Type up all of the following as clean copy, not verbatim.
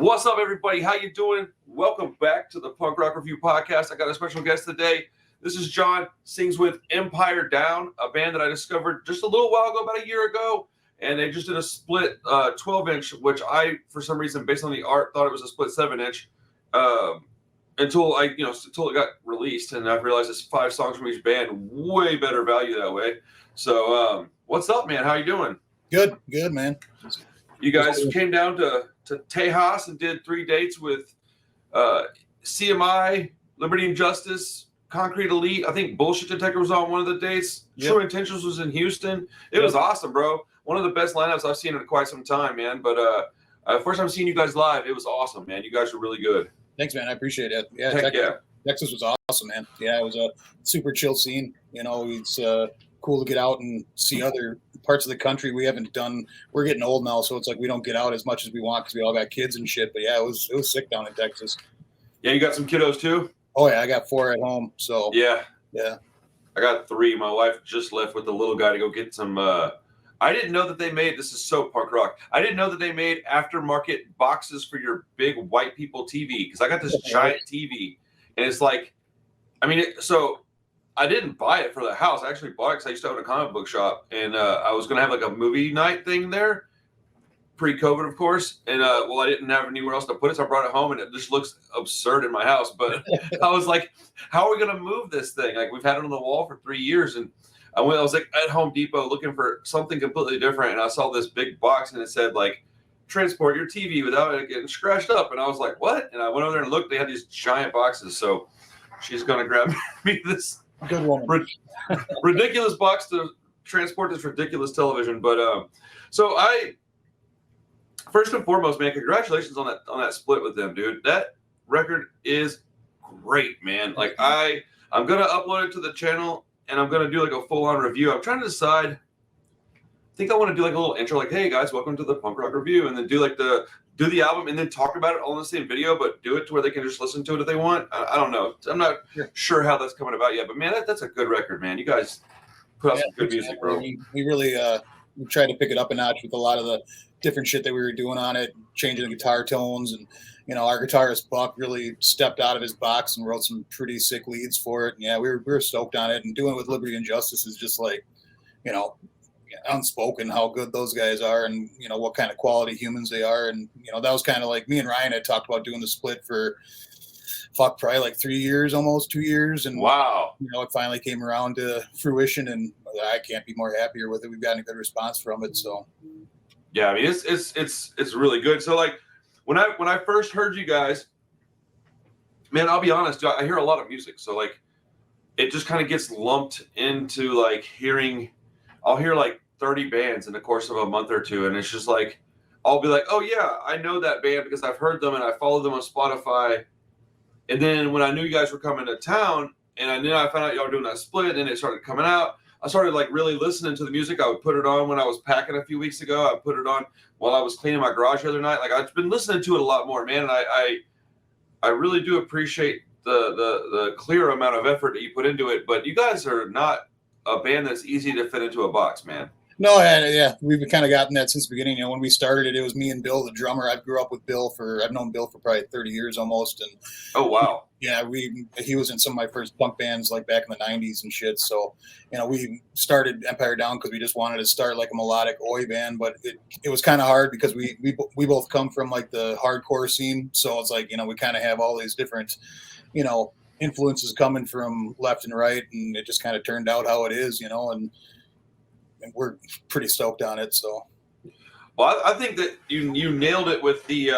What's up, everybody? How you doing? Welcome back to the Punk Rock Review Podcast. I got a special guest today. This is John, sings with Empire Down, a band that I discovered just a little while ago, about a year ago. And they just did a split 12-inch, which I, for some reason, based on the art, thought it was a split 7-inch until it got released. And I realized it's 5 songs from each band. Way better value that way. So what's up, man? How you doing? Good, man. You guys came down to Tejas and did 3 dates with CMI, Liberty and Justice, Concrete Elite. I think Bullshit Detector was on one of the dates. Yep. True Intentions was in Houston. It was awesome, bro. One of the best lineups I've seen in quite some time, man. But first time seeing you guys live, it was awesome, man. You guys were really good. Thanks, man. I appreciate it. Yeah, Texas was awesome, man. Yeah, it was a super chill scene. You know, it's cool to get out and see other parts of the country we haven't done. We're getting old now, so it's like we don't get out as much as we want because we all got kids and shit. But yeah, it was sick down in Texas. Yeah, you got some kiddos too? Oh yeah, I got 4 at home. So yeah. I got 3. My wife just left with the little guy to go get some. I didn't know that they made, this is so punk rock, I didn't know that they made aftermarket boxes for your big white people TV, because I got this giant TV, and it's like, so I didn't buy it for the house. I actually bought it because I used to own a comic book shop, and I was going to have like a movie night thing there, pre-COVID, of course, and I didn't have anywhere else to put it, so I brought it home, and it just looks absurd in my house, but I was like, how are we going to move this thing? Like, we've had it on the wall for 3 years, and I was like at Home Depot looking for something completely different, and I saw this big box, and it said, like, transport your TV without it getting scratched up, and I was like, what? And I went over there and looked. They had these giant boxes, so she's going to grab me this good woman. Ridiculous box to transport this ridiculous television. But so I, first and foremost, man, congratulations on that split with them, dude. That record is great, man. Like, I'm going to upload it to the channel, and I'm going to do like a full-on review. I'm trying to decide. I think I want to do like a little intro, like, hey guys, welcome to the Punk Rock Review, and then do like do the album and then talk about it all in the same video, but do it to where they can just listen to it if they want. I don't know. I'm not sure how that's coming about yet, but man, that's a good record, man. You guys put out some good music, bro. We really we tried to pick it up a notch with a lot of the different shit that we were doing on it, changing the guitar tones, and our guitarist Buck really stepped out of his box and wrote some pretty sick leads for it. And yeah, we were stoked on it, and doing it with Liberty and Justice is just like, unspoken how good those guys are, and what kind of quality humans they are. And that was kind of like me and Ryan had talked about doing the split for probably like 3 years, almost 2 years, and wow, it finally came around to fruition, and I can't be more happier with it. We've gotten a good response from it. So yeah, I mean, it's really good. So like when I first heard you guys, man, I'll be honest, I hear a lot of music, so like it just kind of gets lumped into like I'll hear like 30 bands in the course of a month or two, and it's just like I'll be like, oh yeah, I know that band because I've heard them and I followed them on Spotify. And then when I knew you guys were coming to town, and then I found out y'all were doing that split, and it started coming out, I started like really listening to the music. I would put it on when I was packing a few weeks ago. I put it on while I was cleaning my garage the other night. Like, I've been listening to it a lot more, man, and I really do appreciate the clear amount of effort that you put into it. But you guys are not a band that's easy to fit into a box, man. No, yeah, we've kind of gotten that since the beginning. When we started it was me and Bill, the drummer. I grew up with Bill I've known Bill for probably 30 years almost. And oh wow, yeah, he was in some of my first punk bands like back in the 90s and shit. So we started Empire Down because we just wanted to start like a melodic oi band, but it was kind of hard because we both come from like the hardcore scene. So it's like we kind of have all these different influences coming from left and right, and it just kind of turned out how it is, and we're pretty stoked on it. So, well, I think that you nailed it with the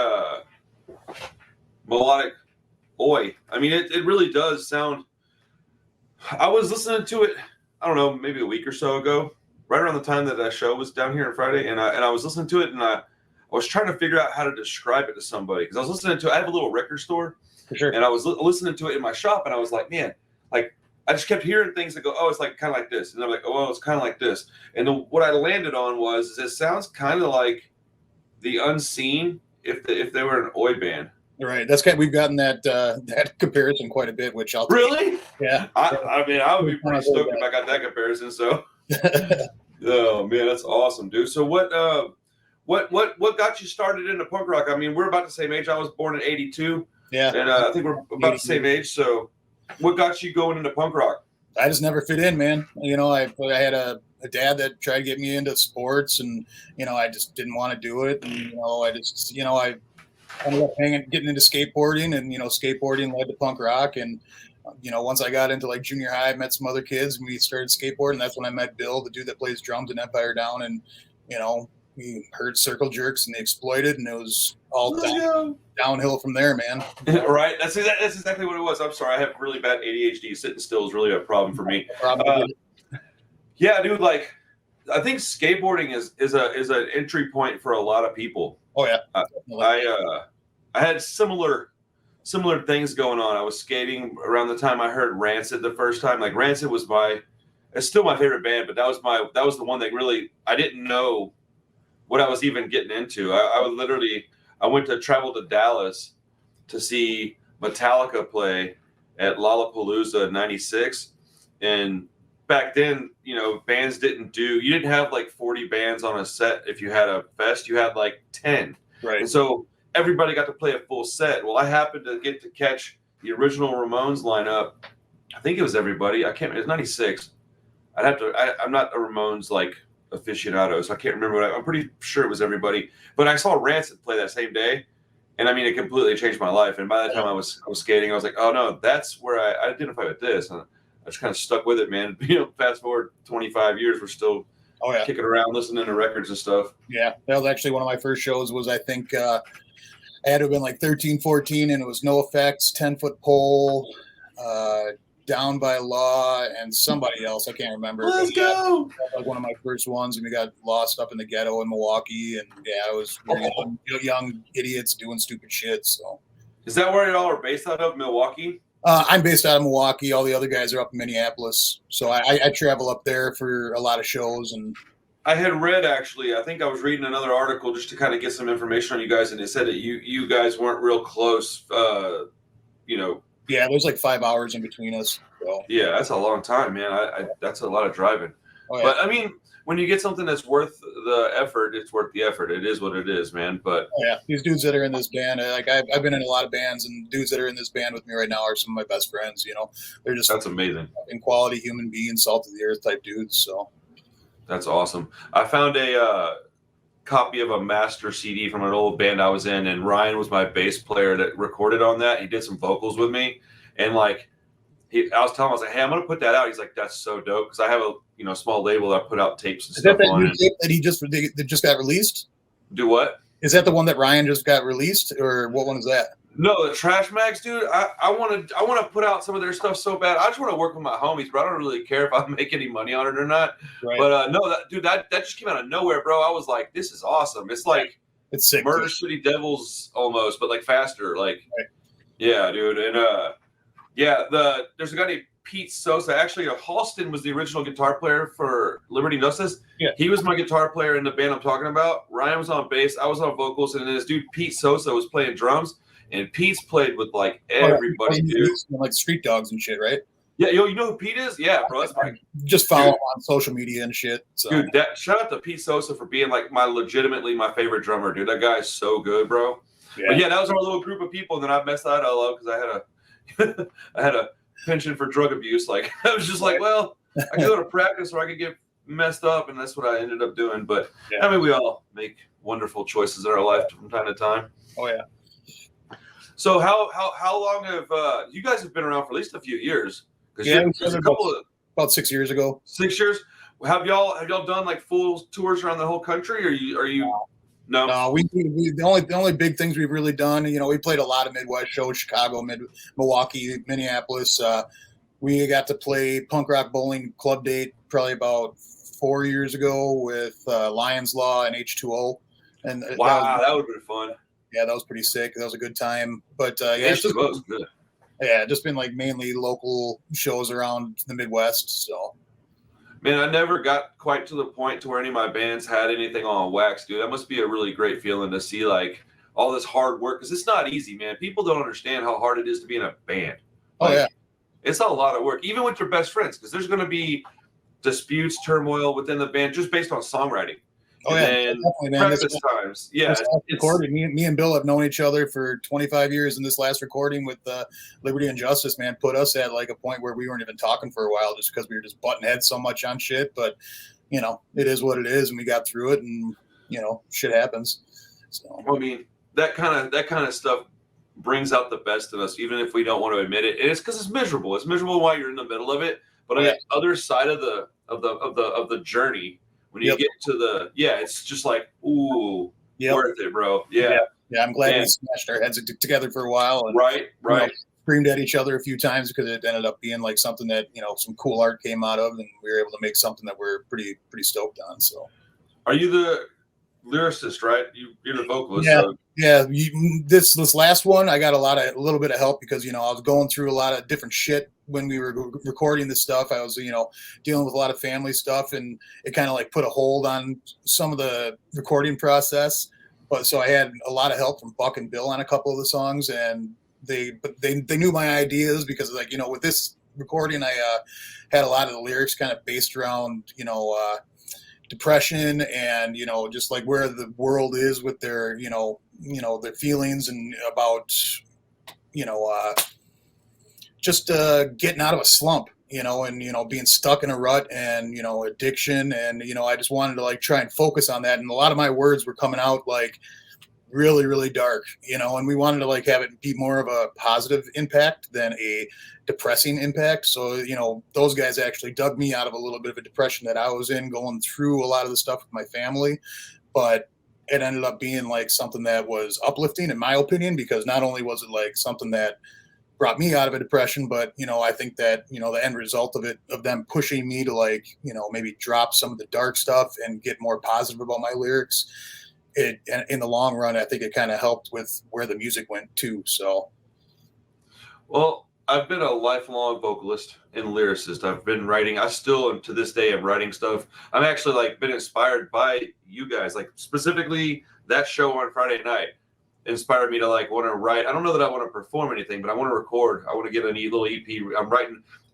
melodic oi. I mean, it really does sound. I was listening to it, I don't know, maybe a week or so ago, right around the time that that show was down here on Friday, and I was listening to it, and I was trying to figure out how to describe it to somebody, because I was listening to it. I have a little record store, for sure, and I was listening to it in my shop, and I was like, man, like, I just kept hearing things that go, oh, it's like kind of like this. And I'm like, oh, it's kind of like this. And what I landed on was it sounds kind of like the Unseen if they were an oi band. Right. We've gotten that comparison quite a bit, which I'll take. Really? Yeah. I mean, I would be pretty stoked if I got that comparison. So, oh man, that's awesome, dude. So what what got you started into punk rock? I mean, we're about the same age. I was born in '82. Yeah. And I think we're about the same age. So what got you going into punk rock? I just never fit in, man. You know, I had a dad that tried to get me into sports, and you know, I just didn't want to do it. And you know, I ended up getting into skateboarding, and you know, skateboarding led to punk rock. And you know, once I got into like junior high, I met some other kids, and we started skateboarding. That's when I met Bill, the dude that plays drums in Empire Down, and you know, we heard Circle Jerks and they Exploited, and it was all downhill from there, man. Right. That's exactly what it was. I'm sorry. I have really bad ADHD. Sitting still is really a problem for me. Yeah, dude. Like, I think skateboarding is an entry point for a lot of people. Oh yeah. I had similar things going on. I was skating around the time I heard Rancid the first time. Like Rancid was it's still my favorite band, but that was the one that really, I didn't know what I was even getting into. I went to travel to Dallas to see Metallica play at Lollapalooza in '96. And back then, you know, bands you didn't have like 40 bands on a set. If you had a fest, you had like 10. Right. And so everybody got to play a full set. Well, I happened to get to catch the original Ramones lineup. I think it was everybody. I can't, it was '96. I'm not a Ramones like aficionado, so I can't remember I'm pretty sure it was everybody. But I saw Rancid play that same day, and I mean, it completely changed my life. And by the time I was skating, I was like, oh no, that's where I identify with this. And I just kind of stuck with it, man. You know, fast forward 25 years, we're still kicking around, listening to records and stuff. Yeah, that was actually one of my first shows. Was I think I had to have been like 13, 14, and it was No Effects, 10-Foot Pole, Down by Law, and somebody else. I can't remember. Let's go. That was one of my first ones, and we got lost up in the ghetto in Milwaukee, and yeah, I was young idiots doing stupid shit. So, is that where y'all are based out of, Milwaukee? I'm based out of Milwaukee. All the other guys are up in Minneapolis, so I travel up there for a lot of shows. And I had read, actually, I think I was reading another article just to kind of get some information on you guys, and it said that you guys weren't real close. You know. Yeah, there's like 5 hours in between us. So. Yeah, that's a long time, man. That's a lot of driving. Oh, yeah. But I mean, when you get something that's worth the effort, it's worth the effort. It is what it is, man. But yeah, these dudes that are in this band, like I've been in a lot of bands, and dudes that are in this band with me right now are some of my best friends. You know, they're just that's amazing. In quality human beings, salt of the earth type dudes. So that's awesome. I found a copy of a master CD from an old band I was in, and Ryan was my bass player that recorded on that. He did some vocals with me, and like I was telling him, I was like, hey, I'm gonna put that out. He's like, that's so dope, because I have a small label that I put out tapes and stuff on. Is that that he just got released? Do what? Is that the one that Ryan just got released, or what one is that? No, the Trash Mags, dude. I want to put out some of their stuff so bad. I just want to work with my homies, but I don't really care if I make any money on it or not. Right. But no, that just came out of nowhere, bro. I was like, this is awesome. It's like it's sick, Murder City Devils almost, but like faster. Like, right. Yeah, dude. And there's a guy named Pete Sosa. Actually, Halston was the original guitar player for Liberty Justice. Yeah. He was my guitar player in the band I'm talking about. Ryan was on bass. I was on vocals, and then this dude Pete Sosa was playing drums. And Pete's played with like everybody, dude. Like Street Dogs and shit, right? Yeah, you know who Pete is? Yeah, bro. That's my just follow him on social media and shit. So. Dude, shout out to Pete Sosa for being like legitimately my favorite drummer, dude. That guy is so good, bro. Yeah. But yeah, that was our little group of people. And then I messed that all up because I had a penchant for drug abuse. Like I was just like, well, I could go to practice or I could get messed up, and that's what I ended up doing. But yeah. I mean, we all make wonderful choices in our life from time to time. Oh yeah. So how long have you guys have been around for at least a few years? Yeah, about 6 years ago. 6 years. Have y'all done like full tours around the whole country? Or are you? No. No, we the only big things we've really done. You know, we played a lot of Midwest shows: Chicago, Milwaukee, Minneapolis. We got to play Punk Rock Bowling Club Date probably about 4 years ago with Lions Law and H2O. And wow, that would have been fun. Yeah, that was pretty sick. That was a good time. But yeah, it's just good. Yeah, just been like mainly local shows around the Midwest. So, man, I never got quite to the point to where any of my bands had anything on wax, dude. That must be a really great feeling to see like all this hard work, because it's not easy, man. People don't understand how hard it is to be in a band. Like, yeah, it's a lot of work, even with your best friends, because there's going to be disputes, turmoil within the band just based on songwriting. Oh, And yeah, then definitely, man. practice times. Yeah. This last recording, me and Bill have known each other for 25 years, and this last recording with Liberty and Justice, man, put us at like a point where we weren't even talking for a while just because we were just butting heads so much on shit. But, you know, it is what it is, and we got through it, and, you know, shit happens. So, I mean, that kind of stuff brings out the best in us, even if we don't want to admit it. And it's because it's miserable. It's miserable while you're in the middle of it. But on the other side of the journey, when you get to the, it's just like, ooh, worth it, bro. Yeah. I'm glad we smashed our heads together for a while. And, right. You know, screamed at each other a few times because it ended up being like something that, you know, some cool art came out of, and we were able to make something that we're pretty stoked on. So, are you the lyricist, right? You're the vocalist. Yeah, so. yeah. This last one, I got a little bit of help because, you know, I was going through a lot of different shit when we were recording this stuff. I was, you know, dealing with a lot of family stuff, and it kind of like put a hold on some of the recording process. But so I had a lot of help from Buck and Bill on a couple of the songs, and they knew my ideas because, like, you know, with this recording, I had a lot of the lyrics kind of based around, you know, depression and, you know, just like where the world is with their, you know, their feelings and about, you know, just getting out of a slump, you know, and, you know, being stuck in a rut and, you know, addiction. And, you know, I just wanted to like try and focus on that. And a lot of my words were coming out like really, really dark, you know, and we wanted to like have it be more of a positive impact than a depressing impact. So, you know, those guys actually dug me out of a little bit of a depression that I was in, going through a lot of the stuff with my family. But it ended up being like something that was uplifting, in my opinion, because not only was it like something that brought me out of a depression, but, you know, I think that, you know, the end result of it, of them pushing me to like, you know, maybe drop some of the dark stuff and get more positive about my lyrics, it, in the long run, I think it kind of helped with where the music went too. So, well, I've been a lifelong vocalist and lyricist. I've been writing. I still, to this day, am writing stuff. I'm actually like been inspired by you guys, like specifically that show on Friday night inspired me to like want to write. I don't know that I want to perform anything, but I want to record. I want to get a little EP.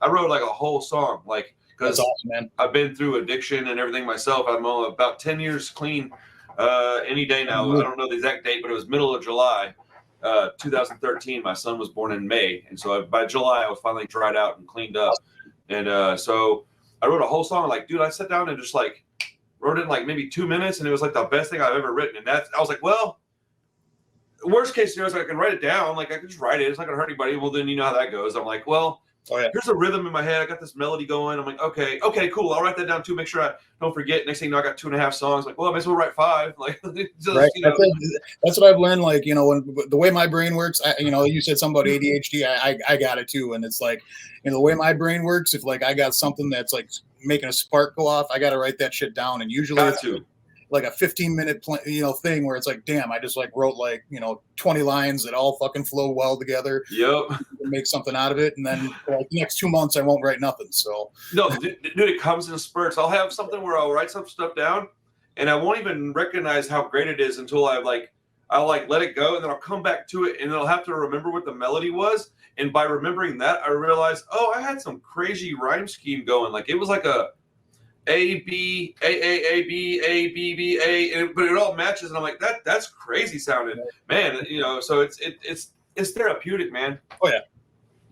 I wrote like a whole song, like, because awesome, man. I've been through addiction and everything myself. I'm about 10 years clean any day now. I don't know the exact date, but it was middle of July. 2013, my son was born in May, and so by July I was finally dried out and cleaned up. And so I wrote a whole song. Like, dude, I sat down and just like wrote it in like maybe 2 minutes, and it was like the best thing I've ever written. And I was like, well, worst case scenario is I can write it down. Like, I can just write it. It's not gonna hurt anybody. Well, then you know how that goes. I'm like, well, here's a rhythm in my head. I got this melody going. I'm like, okay, cool. I'll write that down too. Make sure I don't forget. Next thing you know, I got 2.5 songs. Like, well, I may as well write 5. Like, just, right. You know. That's what I've learned. Like, you know, when the way my brain works, you know, you said something about ADHD. I got it too. And it's like, you know, the way my brain works, if like I got something that's like making a spark go off, I got to write that shit down. And usually it's like a 15-minute thing where it's like, damn, I just like wrote like, you know, 20 lines that all fucking flow well together. Yep. Make something out of it, and then for like the next 2 months I won't write nothing. So no, dude, it comes in spurts. I'll have something where I'll write some stuff down, and I won't even recognize how great it is until I'll let it go, and then I'll come back to it, and then I'll have to remember what the melody was. And by remembering that, I realized, oh, I had some crazy rhyme scheme going. Like, it was like a A B A A A B A B B A, but it all matches, and I'm like, that's crazy sounding, man. You know, so it's therapeutic, man. Oh yeah.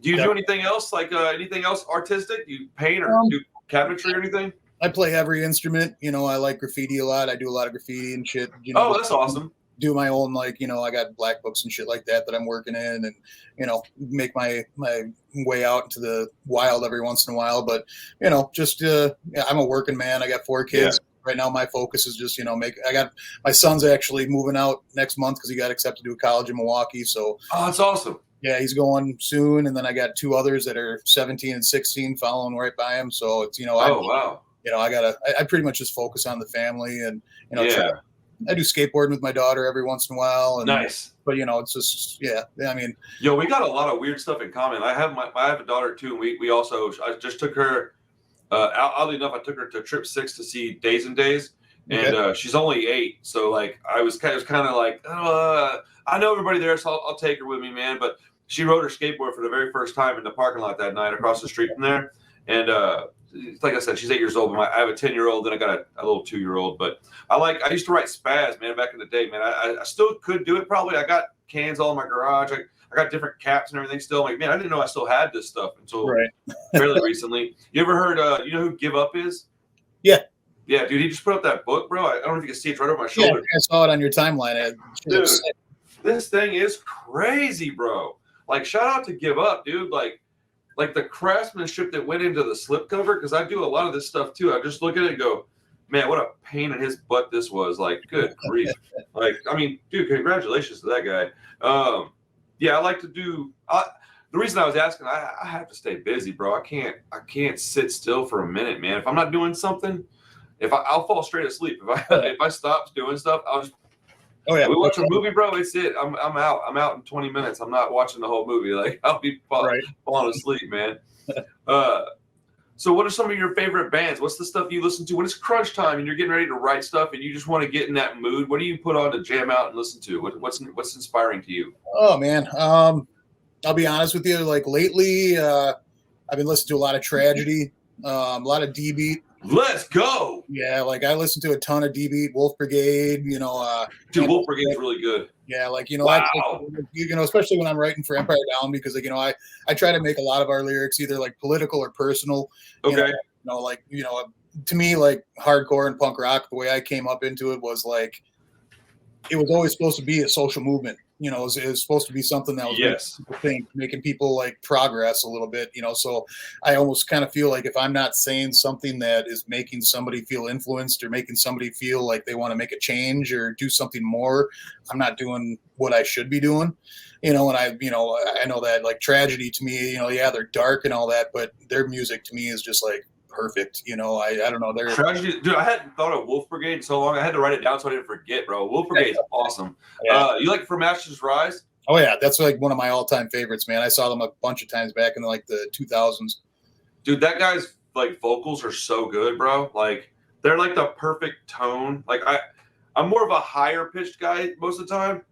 Do you do anything else, like anything else artistic? Do you paint or do cabinetry or anything? I play every instrument. You know, I like graffiti a lot. I do a lot of graffiti and shit. You know, oh, that's awesome. Do my own, like, you know, I got black books and shit like that I'm working in, and, you know, make my way out into the wild every once in a while. But, you know, just I'm a working man. I got 4 kids. Yeah. Right now my focus is just, you know, I got my son's actually moving out next month because he got accepted to a college in Milwaukee. So that's awesome. Yeah, he's going soon, and then I got 2 others that are 17 and 16 following right by him. So it's, you know, wow. You know, I pretty much just focus on the family, and, you know, I do skateboarding with my daughter every once in a while. And, nice. But, you know, it's just, I mean, we got a lot of weird stuff in common. I have a daughter too, and we also, I just took her. Oddly enough, I took her to Trip 6 to see Days and Days, and she's only 8. So like, I was kind of like, I know everybody there, so I'll take her with me, man. But she rode her skateboard for the very first time in the parking lot that night across the street from there. And like I said, she's 8 years old. But I have a 10-year-old, and I got a little 2-year-old. But I used to write spaz, man, back in the day, man. I still could do it probably. I got cans all in my garage. I got different caps and everything still. I'm like, man, I didn't know I still had this stuff until fairly recently. You ever heard, you know who Give Up is? Yeah. Yeah, dude, he just put up that book, bro. I don't know if you can see it. It's right over my shoulder. Yeah, I saw it on your timeline. Dude, this thing is crazy, bro. Like, shout out to Give Up, dude. Like the craftsmanship that went into the slipcover, because I do a lot of this stuff too. I just look at it and go, man, what a pain in his butt this was. Like, good grief. Like, I mean, dude, congratulations to that guy. Yeah, I like to do. The reason I was asking, I have to stay busy, bro. I can't sit still for a minute, man. If I'm not doing something, I'll fall straight asleep. If I stop doing stuff, I'll just. Oh yeah, we watch a movie, bro. It's it. I'm out. I'm out in 20 minutes. I'm not watching the whole movie. Like, I'll be falling asleep, man. So what are some of your favorite bands? What's the stuff you listen to when it's crunch time and you're getting ready to write stuff and you just want to get in that mood? What do you put on to jam out and listen to? What's inspiring to you? Oh man, I'll be honest with you. like lately, I've been listening to a lot of Tragedy, a lot of D Beat. Let's go. Yeah, like I listen to a ton of D Beat, Wolf Brigade. Dude, Wolf Brigade's really good. Yeah, like wow. Especially when I'm writing for Empire Down, because like I try to make a lot of our lyrics either like political or personal. Okay. To me, like hardcore and punk rock, the way I came up into it was like it was always supposed to be a social movement. It was supposed to be something that was making people like progress a little bit. So I almost kind of feel like if I'm not saying something that is making somebody feel influenced or making somebody feel like they want to make a change or do something more, I'm not doing what I should be doing. And I know that like Tragedy to me, they're dark and all that, but their music to me is just like perfect. I don't know. They're Tragedy, dude. I hadn't thought of Wolf Brigade in so long. I had to write it down so I didn't forget, bro. Wolf Brigade's awesome. Yeah. You like From Ashes Rise? Oh yeah, that's like one of my all-time favorites, man. I saw them a bunch of times back in the 2000s. Dude, that guy's like vocals are so good, bro. Like they're like the perfect tone. Like I'm more of a higher pitched guy most of the time.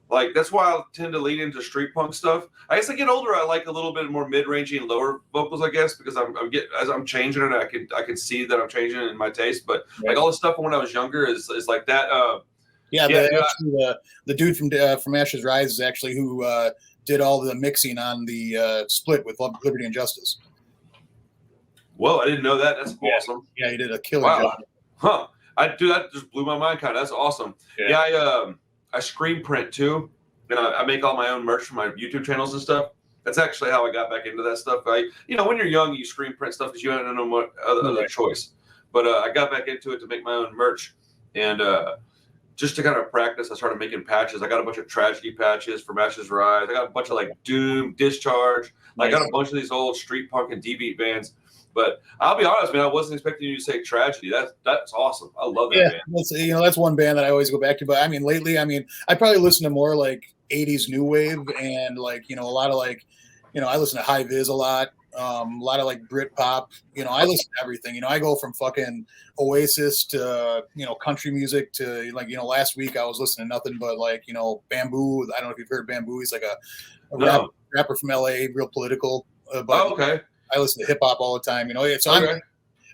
Like that's why I tend to lean into street punk stuff. I guess I get older, I like a little bit more mid-rangey and lower vocals, I guess, because as I'm changing it, I can see that I'm changing it in my taste. But like all the stuff when I was younger is like that. The dude from Ashes Rise is actually who did all the mixing on the split with Liberty and Justice. Whoa, I didn't know that. That's awesome. Yeah, he did a killer job. Huh. That just blew my mind kind of. That's awesome. Yeah, I screen print too, and I make all my own merch for my YouTube channels and stuff. That's actually how I got back into that stuff. When you're young, you screen print stuff because you don't know what other choice. But I got back into it to make my own merch, and just to kind of practice, I started making patches. I got a bunch of Tragedy patches From Ashes Rise. I got a bunch of like Doom, Discharge. I got a bunch of these old street punk and D-beat bands. But I'll be honest, man, I wasn't expecting you to say Tragedy. That's awesome. I love that band. That's one band that I always go back to. But I mean, lately, I probably listen to more like 80s new wave and like, a lot of like, I listen to High Viz a lot of like Brit pop. I listen to everything. I go from fucking Oasis to, country music to like, last week I was listening to nothing but like, Bamboo. I don't know if you've heard Bamboo. He's like a rapper from LA, real political. Okay. I listen to hip hop all the time, So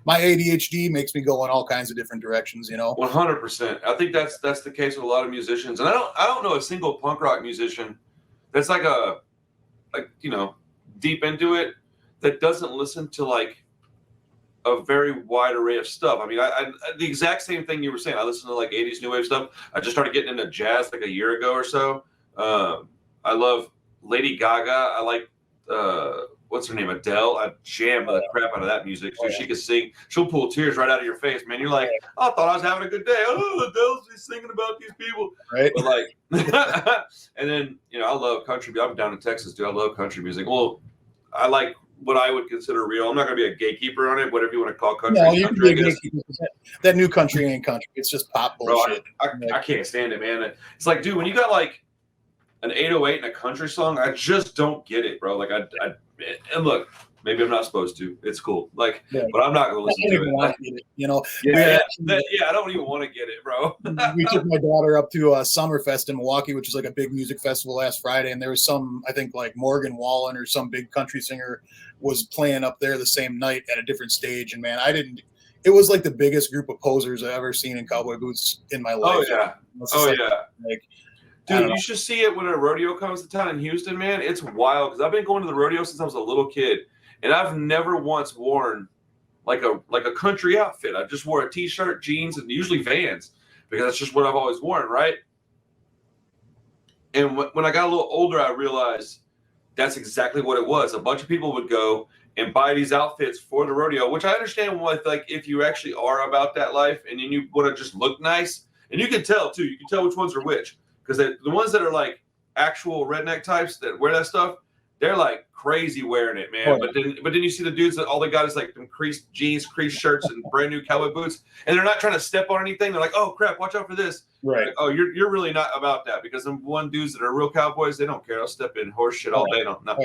my ADHD makes me go in all kinds of different directions, 100%. I think that's the case with a lot of musicians, and I don't know a single punk rock musician that's like deep into it that doesn't listen to like a very wide array of stuff. I mean, I the exact same thing you were saying. I listen to like 80s new wave stuff. I just started getting into jazz like a year ago or so. I love Lady Gaga. I like what's her name? Adele. I jam the crap out of that music. So she can sing. She'll pull tears right out of your face, man. You're like, I thought I was having a good day. Oh, Adele's just singing about these people. Right. But like, and then, I love country. I'm down in Texas, dude. I love country music. Well, I like what I would consider real. I'm not going to be a gatekeeper on it, whatever you want to call country. No, you can be a gatekeeper. That new country ain't country. It's just pop bullshit. Bro, I can't stand it, man. It's like, dude, when you got like an 808 and a country song, I just don't get it, bro. Like, and look, Maybe I'm not supposed to. It's cool. Like, Yeah. but I'm not going to listen to it. Want to get it. You know, Yeah, I don't even want to get it, bro. we took my daughter up to Summerfest in Milwaukee, which is like a big music festival last Friday, and there was some, I think like Morgan Wallen or some big country singer was playing up there the same night at a different stage. And man, it was like the biggest group of posers I've ever seen in cowboy boots in my life. Like, dude, you should see it when a rodeo comes to town in Houston, man. It's wild because I've been going to the rodeo since I was a little kid, and I've never once worn like a country outfit. I just wore a t-shirt, jeans, and usually Vans because that's just what I've always worn, right? And when I got a little older, I realized that's exactly what it was. A bunch of people would go and buy these outfits for the rodeo, which I understand with, like, if you actually are about that life and you want to just look nice, and you can tell too. You can tell which ones are which, because the ones that are like actual redneck types that wear that stuff, they're like crazy wearing it, man. But then you see the dudes that all they got is like them creased jeans, creased shirts, and brand new cowboy boots, and they're not trying to step on anything. They're like, oh crap, watch out for this. Right. Like, oh, you're really not about that, because them one dudes that are real cowboys, they don't care. They'll step in horse shit all day. No.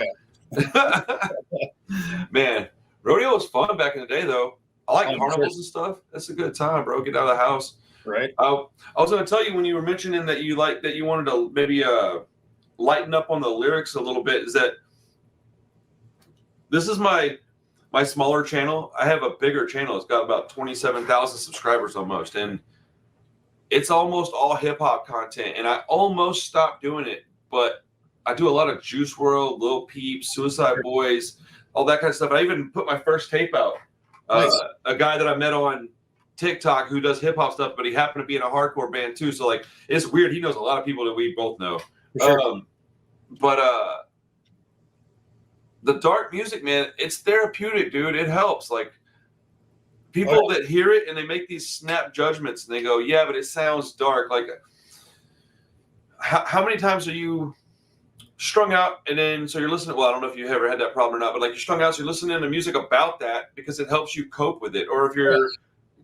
Man, rodeo was fun back in the day, though. I like carnivals and stuff. That's a good time, bro. Get out of the house. Right. I was going to tell you when you were mentioning that you wanted to maybe lighten up on the lyrics a little bit, is that this is my smaller channel. I have a bigger channel. It's got about 27,000 subscribers almost, and it's almost all hip hop content. And I almost stopped doing it, but I do a lot of Juice WRLD, Lil Peep, Suicide Boys, all that kind of stuff. I even put my first tape out. Nice. A guy that I met on TikTok who does hip hop stuff, but he happened to be in a hardcore band too. So like, it's weird. He knows a lot of people that we both know. Sure. But the dark music, man, it's therapeutic, dude. It helps. Like, people that hear it and they make these snap judgments and they go, yeah, but it sounds dark. Like, how many times are you strung out and then so you're listening? Well, I don't know if you ever had that problem or not, but like, you're strung out, so you're listening to music about that because it helps you cope with it. Or if you're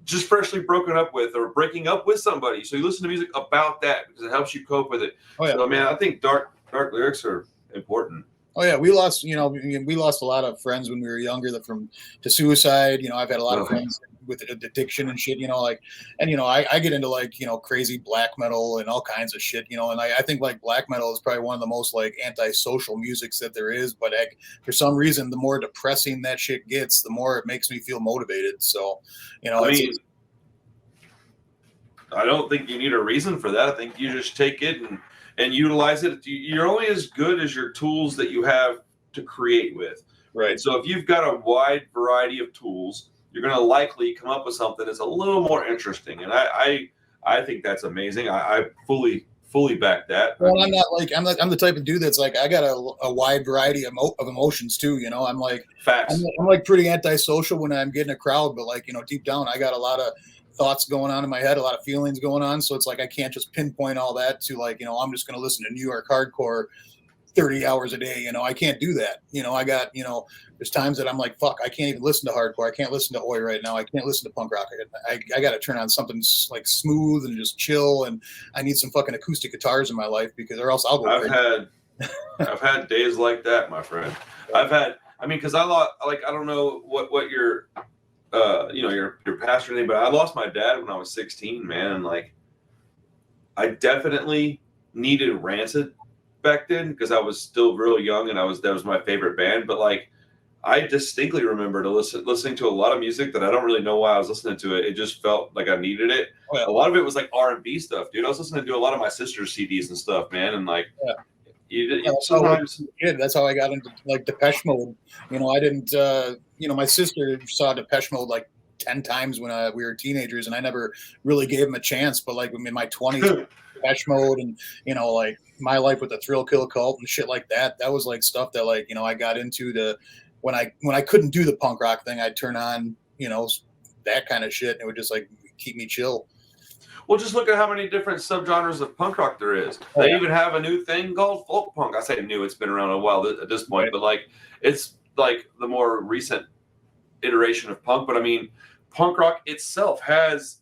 just freshly broken up with or breaking up with somebody, so you listen to music about that because it helps you cope with it. So man, I think dark lyrics are important. Oh yeah, we lost a lot of friends when we were younger to suicide. You know, I've had a lot of friends with addiction and shit, you know, like, and, you know, I get into like, you know, crazy black metal and all kinds of shit, you know, and I think like black metal is probably one of the most like antisocial musics that there is, but for some reason, the more depressing that shit gets, the more it makes me feel motivated. So, you know, I don't think you need a reason for that. I think you just take it and utilize it. You're only as good as your tools that you have to create with. Right. So if you've got a wide variety of tools, you're going to likely come up with something that's a little more interesting. And I think that's amazing. I fully back that. Well, I'm the type of dude that's like, I got a wide variety of emotions too. You know, I'm like, facts. I'm like pretty antisocial when I'm getting a crowd, but like, you know, deep down, I got a lot of thoughts going on in my head, a lot of feelings going on. So it's like, I can't just pinpoint all that to like, you know, I'm just going to listen to New York hardcore 30 hours a day. You know, I can't do that. You know, I got, you know, there's times that I'm like, fuck, I can't even listen to hardcore. I can't listen to Oi right now. I can't listen to punk rock. I got to turn on something like smooth and just chill. And I need some fucking acoustic guitars in my life or else I'll go crazy. I've had days like that, my friend. Cause I don't know what your, you know, your pastor name, but I lost my dad when I was 16, man. And like, I definitely needed Rancid back then because I was still real young and that was my favorite band. But like, I distinctly remember listening to a lot of music that I don't really know why I was listening to it. It just felt like I needed it. Oh, yeah. A lot of it was like R&B stuff, dude. I was listening to a lot of my sister's CDs and stuff, man. And like, sometimes that's how I got into like Depeche Mode. You know, I didn't, you know, my sister saw Depeche Mode like 10 times when we were teenagers, and I never really gave them a chance. But like in my 20s, Depeche Mode and, you know, like My Life with the Thrill Kill Cult and shit like that. That was like stuff that like, you know, I got into when I couldn't do the punk rock thing, I'd turn on, you know, that kind of shit, and it would just like keep me chill. Well, just look at how many different subgenres of punk rock there is. They even have a new thing called folk punk. I say new; it's been around a while at this point, but like it's like the more recent iteration of punk. But I mean, punk rock itself has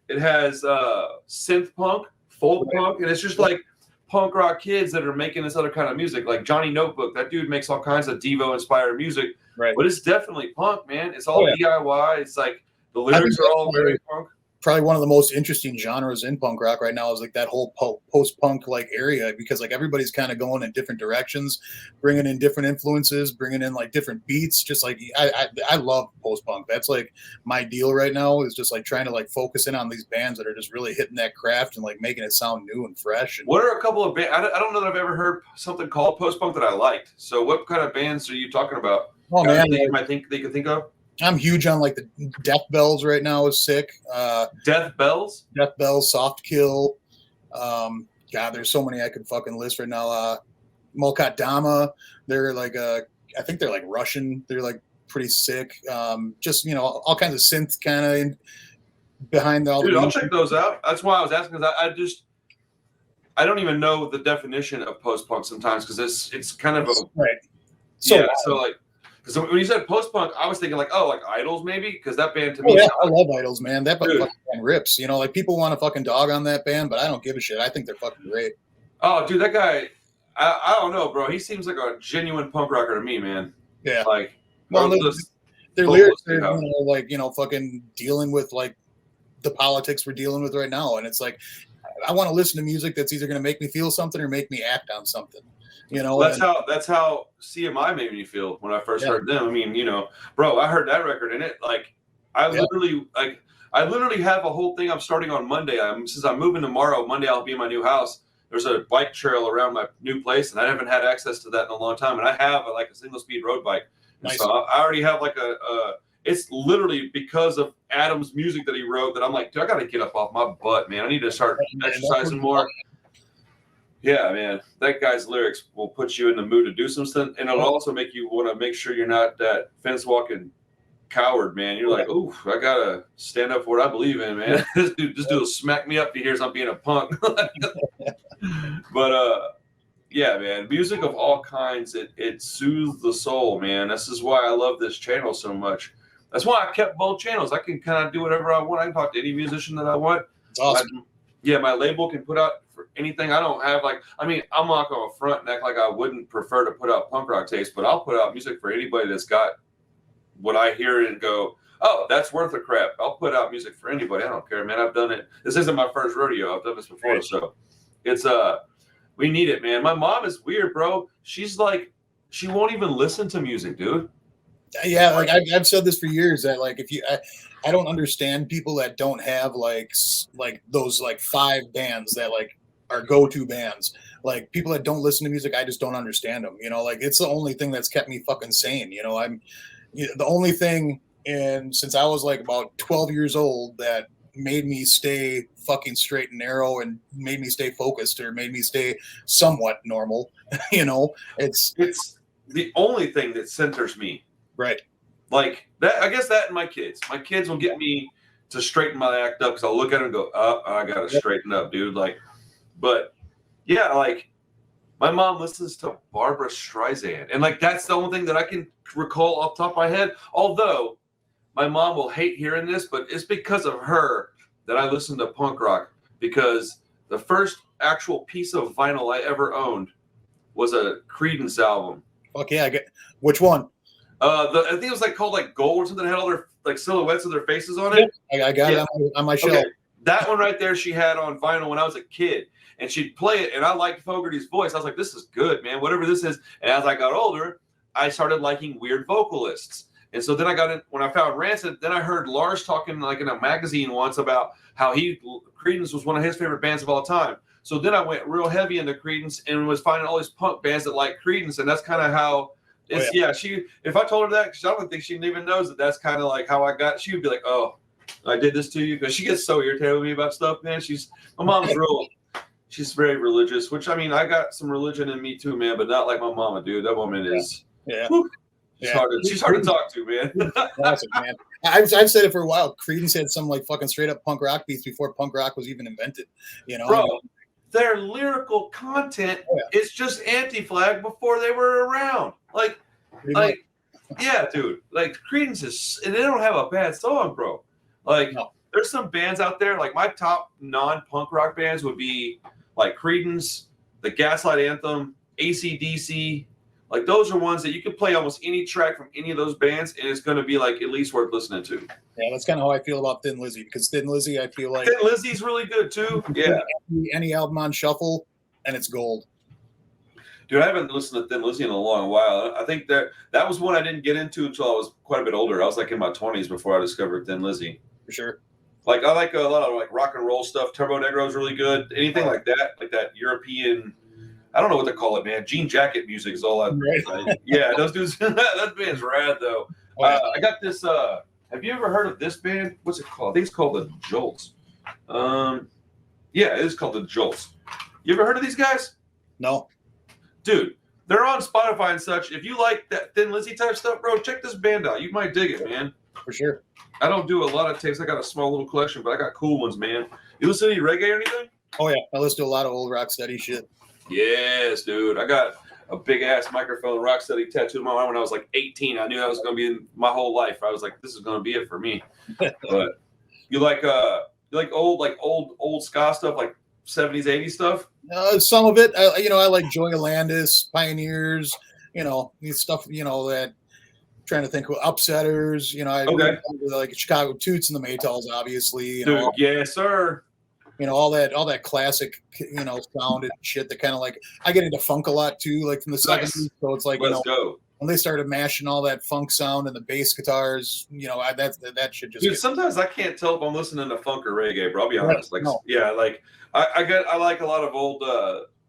synth punk, folk punk, and it's just like punk rock kids that are making this other kind of music. Like Johnny Notebook, that dude makes all kinds of Devo inspired music, Right. But it's definitely punk, man. It's all Oh, yeah. DIY. It's like the lyrics are all very punk. Probably one of the most interesting genres in punk rock right now is like that whole post-punk like area, because like everybody's kind of going in different directions, bringing in different influences, bringing in like different beats. Just like I love post-punk. That's like my deal right now, is just like trying to like focus in on these bands that are just really hitting that craft and like making it sound new and fresh. And What are a couple of bands? I don't know that I've ever heard something called post-punk that I liked. So what kind of bands are you talking about? oh man, that you might think they could think of? I'm huge on like the Death Bells right now is sick. Death Bells? Death Bells, Soft Kill. God, there's so many I could fucking list right now. Molkat Dama, they're like I think they're like Russian. They're like pretty sick. Just all kinds of synth kind of behind all. Dude, I'll check those out. That's why I was asking, because I don't even know the definition of post-punk sometimes, because it's kind of a right. So like, because when you said post-punk, I was thinking like, oh, like Idols maybe, because that band to me. Yeah, I love Idols, man. That fucking rips. Like people want to fucking dog on that band, but I don't give a shit. I think they're fucking great. Oh, dude, that guy. I don't know, bro. He seems like a genuine punk rocker to me, man. Yeah. Like, well, their lyrics are like fucking dealing with like the politics we're dealing with right now, and it's like I want to listen to music that's either going to make me feel something or make me act on something. That's how CMI made me feel when I first heard them. I mean, bro, I heard that record in it. Like, I literally have a whole thing I'm starting on Monday. Since I'm moving tomorrow, Monday I'll be in my new house. There's a bike trail around my new place, and I haven't had access to that in a long time. And I have a single speed road bike. Nice. So I already have like it's literally because of Adam's music that he wrote that I'm like, dude, I got to get up off my butt, man. I need to start exercising more. Yeah, man, that guy's lyrics will put you in the mood to do something, and it'll also make you want to make sure you're not that fence walking coward, man. You're like, ooh, I gotta stand up for what I believe in, man. This dude will smack me up if he hears I'm being a punk. But yeah, man, music of all kinds, it soothes the soul, man. This is why I love this channel so much. That's why I kept both channels. I can kind of do whatever I want. I can talk to any musician that I want. It's awesome. My label can put out for anything. I don't have I'm not going to front and act like I wouldn't prefer to put out punk rock taste, but I'll put out music for anybody that's got what I hear and go, oh, that's worth a crap. I'll put out music for anybody. I don't care, man. I've done it. This isn't my first rodeo. I've done this before. So it's, we need it, man. My mom is weird, bro. She's like, she won't even listen to music, dude. Yeah, like I've said this for years that like if you, I don't understand people that don't have like those like 5 bands that like are go-to bands. Like people that don't listen to music, I just don't understand them. Like it's the only thing that's kept me fucking sane. The only thing, and since I was like about 12 years old, that made me stay fucking straight and narrow and made me stay focused or made me stay somewhat normal. It's the only thing that centers me. Right. Like that, I guess that and my kids will get me to straighten my act up, because I'll look at them and go, oh, I got to straighten up, dude. Like, but yeah, like my mom listens to Barbara Streisand, and like, that's the only thing that I can recall off the top of my head. Although my mom will hate hearing this, but it's because of her that I listen to punk rock, because the first actual piece of vinyl I ever owned was a Creedence album. Fuck yeah. Which one? I think it was like called like Gold or something. It had all their like silhouettes of their faces on it. I got it on my shelf. Okay. That one right there, she had on vinyl when I was a kid, and she'd play it, and I liked Fogerty's voice. I was like, this is good, man, whatever this is. And as I got older, I started liking weird vocalists. And so then I got in, when I found Rancid, then I heard Lars talking like in a magazine once about how Creedence was one of his favorite bands of all time. So then I went real heavy into Creedence and was finding all these punk bands that like Creedence, and that's kind of how. If I told her that, I don't think she even knows that that's kind of like how I got. She would be like, "Oh, I did this to you," because she gets so irritated with me about stuff, man. My mom's she's very religious, which I mean, I got some religion in me too, man, but not like my mama, dude. That woman is, she's hard to talk to, man. Awesome, man. I've said it for a while. Creedence had some like fucking straight up punk rock beats before punk rock was even invented. Bro. Their lyrical content is just Anti-Flag before they were around. Yeah, dude. Like Creedence and they don't have a bad song, bro. Like there's some bands out there. Like my top non-punk rock bands would be like Creedence, the Gaslight Anthem, AC/DC, Like those are ones that you can play almost any track from any of those bands, and it's going to be like at least worth listening to. Yeah, that's kind of how I feel about Thin Lizzy, because Thin Lizzy, I feel like Thin Lizzy's really good too. Yeah, any album on shuffle, and it's gold. Dude, I haven't listened to Thin Lizzy in a long while. I think that was one I didn't get into until I was quite a bit older. I was like in my 20s before I discovered Thin Lizzy. For sure. Like I like a lot of like rock and roll stuff. Turbo Negro is really good. Anything like that European. I don't know what to call it, man. Jean jacket music is all I. Right. Yeah, those dudes. That band's rad though. I got this. Have you ever heard of this band? What's it called? I think it's called the Jolts. Yeah, it is called the Jolts. You ever heard of these guys? No. Dude, they're on Spotify and such. If you like that Thin Lizzy type stuff, bro, check this band out. You might dig it, man. For sure. I don't do a lot of tapes. I got a small little collection, but I got cool ones, man. You listen to any reggae or anything? Oh, yeah. I listen to a lot of old Rocksteady shit. Yes, dude. I got a big-ass microphone Rocksteady tattooed on my arm when I was like 18. I knew that was going to be in my whole life. I was like, this is going to be it for me. But you like old ska stuff, like 70s, 80s stuff? Some of it. I like Joy Landis, Pioneers, stuff, that trying to think of Upsetters, I okay. Like Chicago Toots and the Maytals, obviously. Dude, yes, sir. All that classic, sound and shit that kind of like, I get into funk a lot too, like from the 70s. So it's like, let's go. When they started mashing all that funk sound and the bass guitars, that shit just. Dude, sometimes I can't tell if I'm listening to funk or reggae, bro. I'll be honest. I like a lot of old,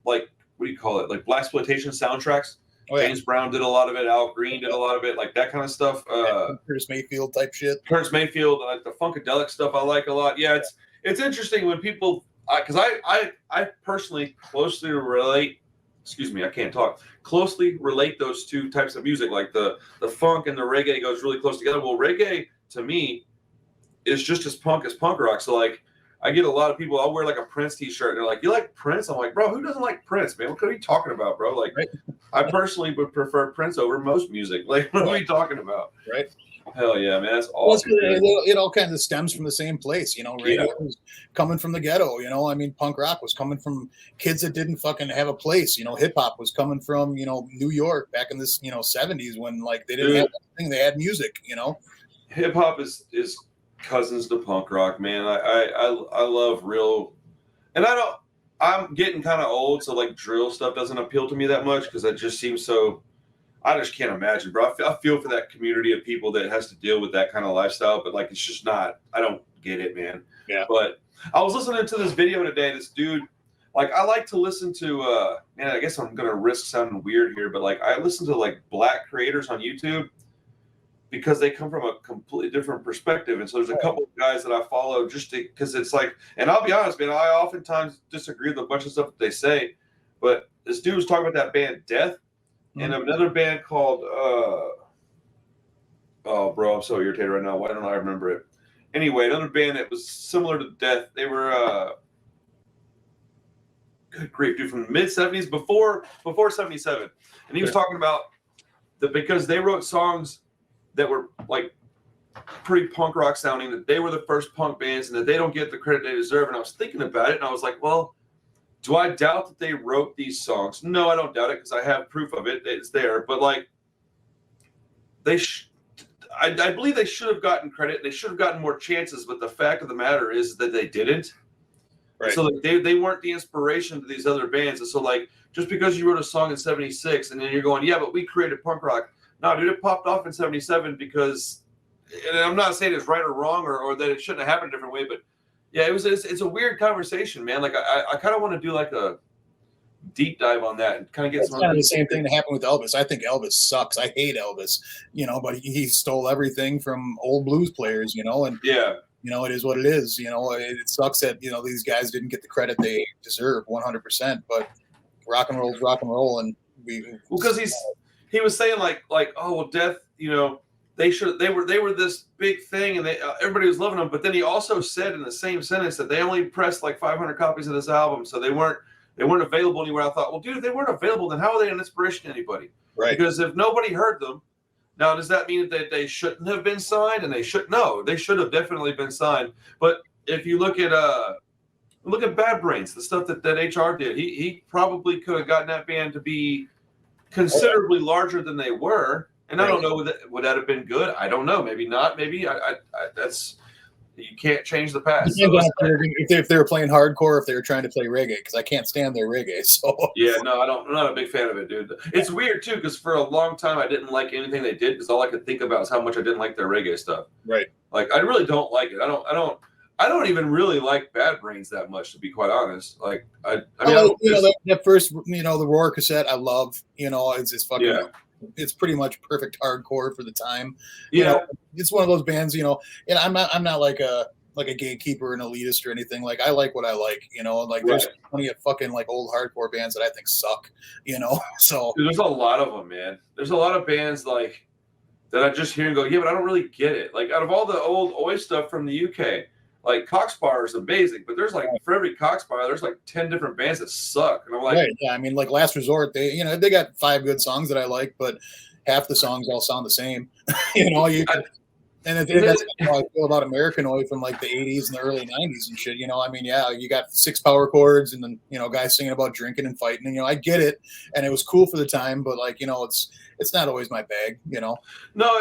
like, what do you call it? Like blaxploitation soundtracks. Oh, yeah. James Brown did a lot of it. Al Green did a lot of it. Like that kind of stuff. Curtis Mayfield type shit. Curtis Mayfield, like the funkadelic stuff, I like a lot. Yeah, it's interesting when people, because I personally closely relate. Excuse me, I can't talk. Closely relate those two types of music, like the funk and the reggae goes really close together. Well, reggae to me is just as punk rock. So like, I get a lot of people. I'll wear like a Prince T-shirt, and they're like, "You like Prince?" I'm like, "Bro, who doesn't like Prince, man? What are you talking about, bro?" Like, right. I personally would prefer Prince over most music. Like, what are we talking about? Right. Hell yeah, man. That's awesome. It all kind of stems from the same place, Radio was coming from the ghetto, punk rock was coming from kids that didn't fucking have a place. Hip hop was coming from, New York back in this, 70s when like they didn't have anything, they had music, Hip hop is cousins to punk rock, man. I love real, and I'm getting kind of old, so like drill stuff doesn't appeal to me that much because it just seems so. I just can't imagine, bro. I feel for that community of people that has to deal with that kind of lifestyle, but like it's just not. I don't get it, man. Yeah. But I was listening to this video today. This dude, like, I like to listen to. Man, I guess I'm gonna risk sounding weird here, but like I listen to like black creators on YouTube because they come from a completely different perspective. And so there's a couple of guys that I follow just because it's like. And I'll be honest, man. I oftentimes disagree with a bunch of stuff that they say, but this dude was talking about that band Death. And another band called, oh, bro, I'm so irritated right now. Why don't I remember it? Anyway, another band that was similar to Death. They were, good grief, dude, from the mid-'70s, before 77. And he was talking about because they wrote songs that were, like, pretty punk rock sounding, that they were the first punk bands and that they don't get the credit they deserve. And I was thinking about it, and I was like, well, do I doubt that they wrote these songs? No, I don't doubt it because I have proof of it. It's there. But like, I believe they should have gotten credit. They should have gotten more chances. But the fact of the matter is that they didn't. Right. So like, they weren't the inspiration to these other bands. And so like, just because you wrote a song in '76 and then you're going, yeah, but we created punk rock. No, dude, it popped off in '77 because, and I'm not saying it's right or wrong or that it shouldn't have happened a different way, but yeah, it's a weird conversation, man. Like I kind of want to do like a deep dive on that and kind of get some. It's kind of the same thing that happened with Elvis. I think Elvis sucks. I hate Elvis, but he stole everything from old blues players, and yeah, it is what it is. It sucks that these guys didn't get the credit they deserve 100%. But rock and roll is rock and roll, and because he was saying like oh well, Death, they were this big thing and everybody was loving them, but then he also said in the same sentence that they only pressed like 500 copies of this album, so they weren't available anywhere. I thought, well, dude, if they weren't available, then how are they an inspiration to anybody? Right. Because if nobody heard them, now does that mean that they shouldn't have been signed? And they should have definitely been signed. But if you look at Bad Brains, the stuff that HR did, he probably could have gotten that band to be considerably larger than they were. And I don't know, would that have been good? I don't know. Maybe not. Maybe that's, you can't change the past. So if they were playing hardcore, if they were trying to play reggae, because I can't stand their reggae. So yeah, no, I'm not a big fan of it, dude. It's weird too, because for a long time I didn't like anything they did, because all I could think about is how much I didn't like their reggae stuff. Right. Like I really don't like it. I don't even really like Bad Brains that much, to be quite honest. Like I mean, that first, the Roar cassette, I love. It's fucking, it's pretty much perfect hardcore for the time. It's one of those bands. And I'm not like a gatekeeper, an elitist or anything. Like I like what I like. Like there's plenty of fucking like old hardcore bands that I think suck. So dude, there's a lot of them, man. There's a lot of bands like that I just hear and go, yeah, but I don't really get it. Like out of all the old Oi stuff from the UK. Like Cockspire is amazing, but there's like for every Cockspire, there's like 10 different bands that suck. And I'm like, yeah, I mean, like Last Resort, they got 5 good songs that I like, but half the songs all sound the same. That's how I feel about American Oi from like the 80s and the early 90s and shit. I mean, yeah, you got 6 power chords and then guys singing about drinking and fighting, and I get it, and it was cool for the time, but like it's not always my bag. No,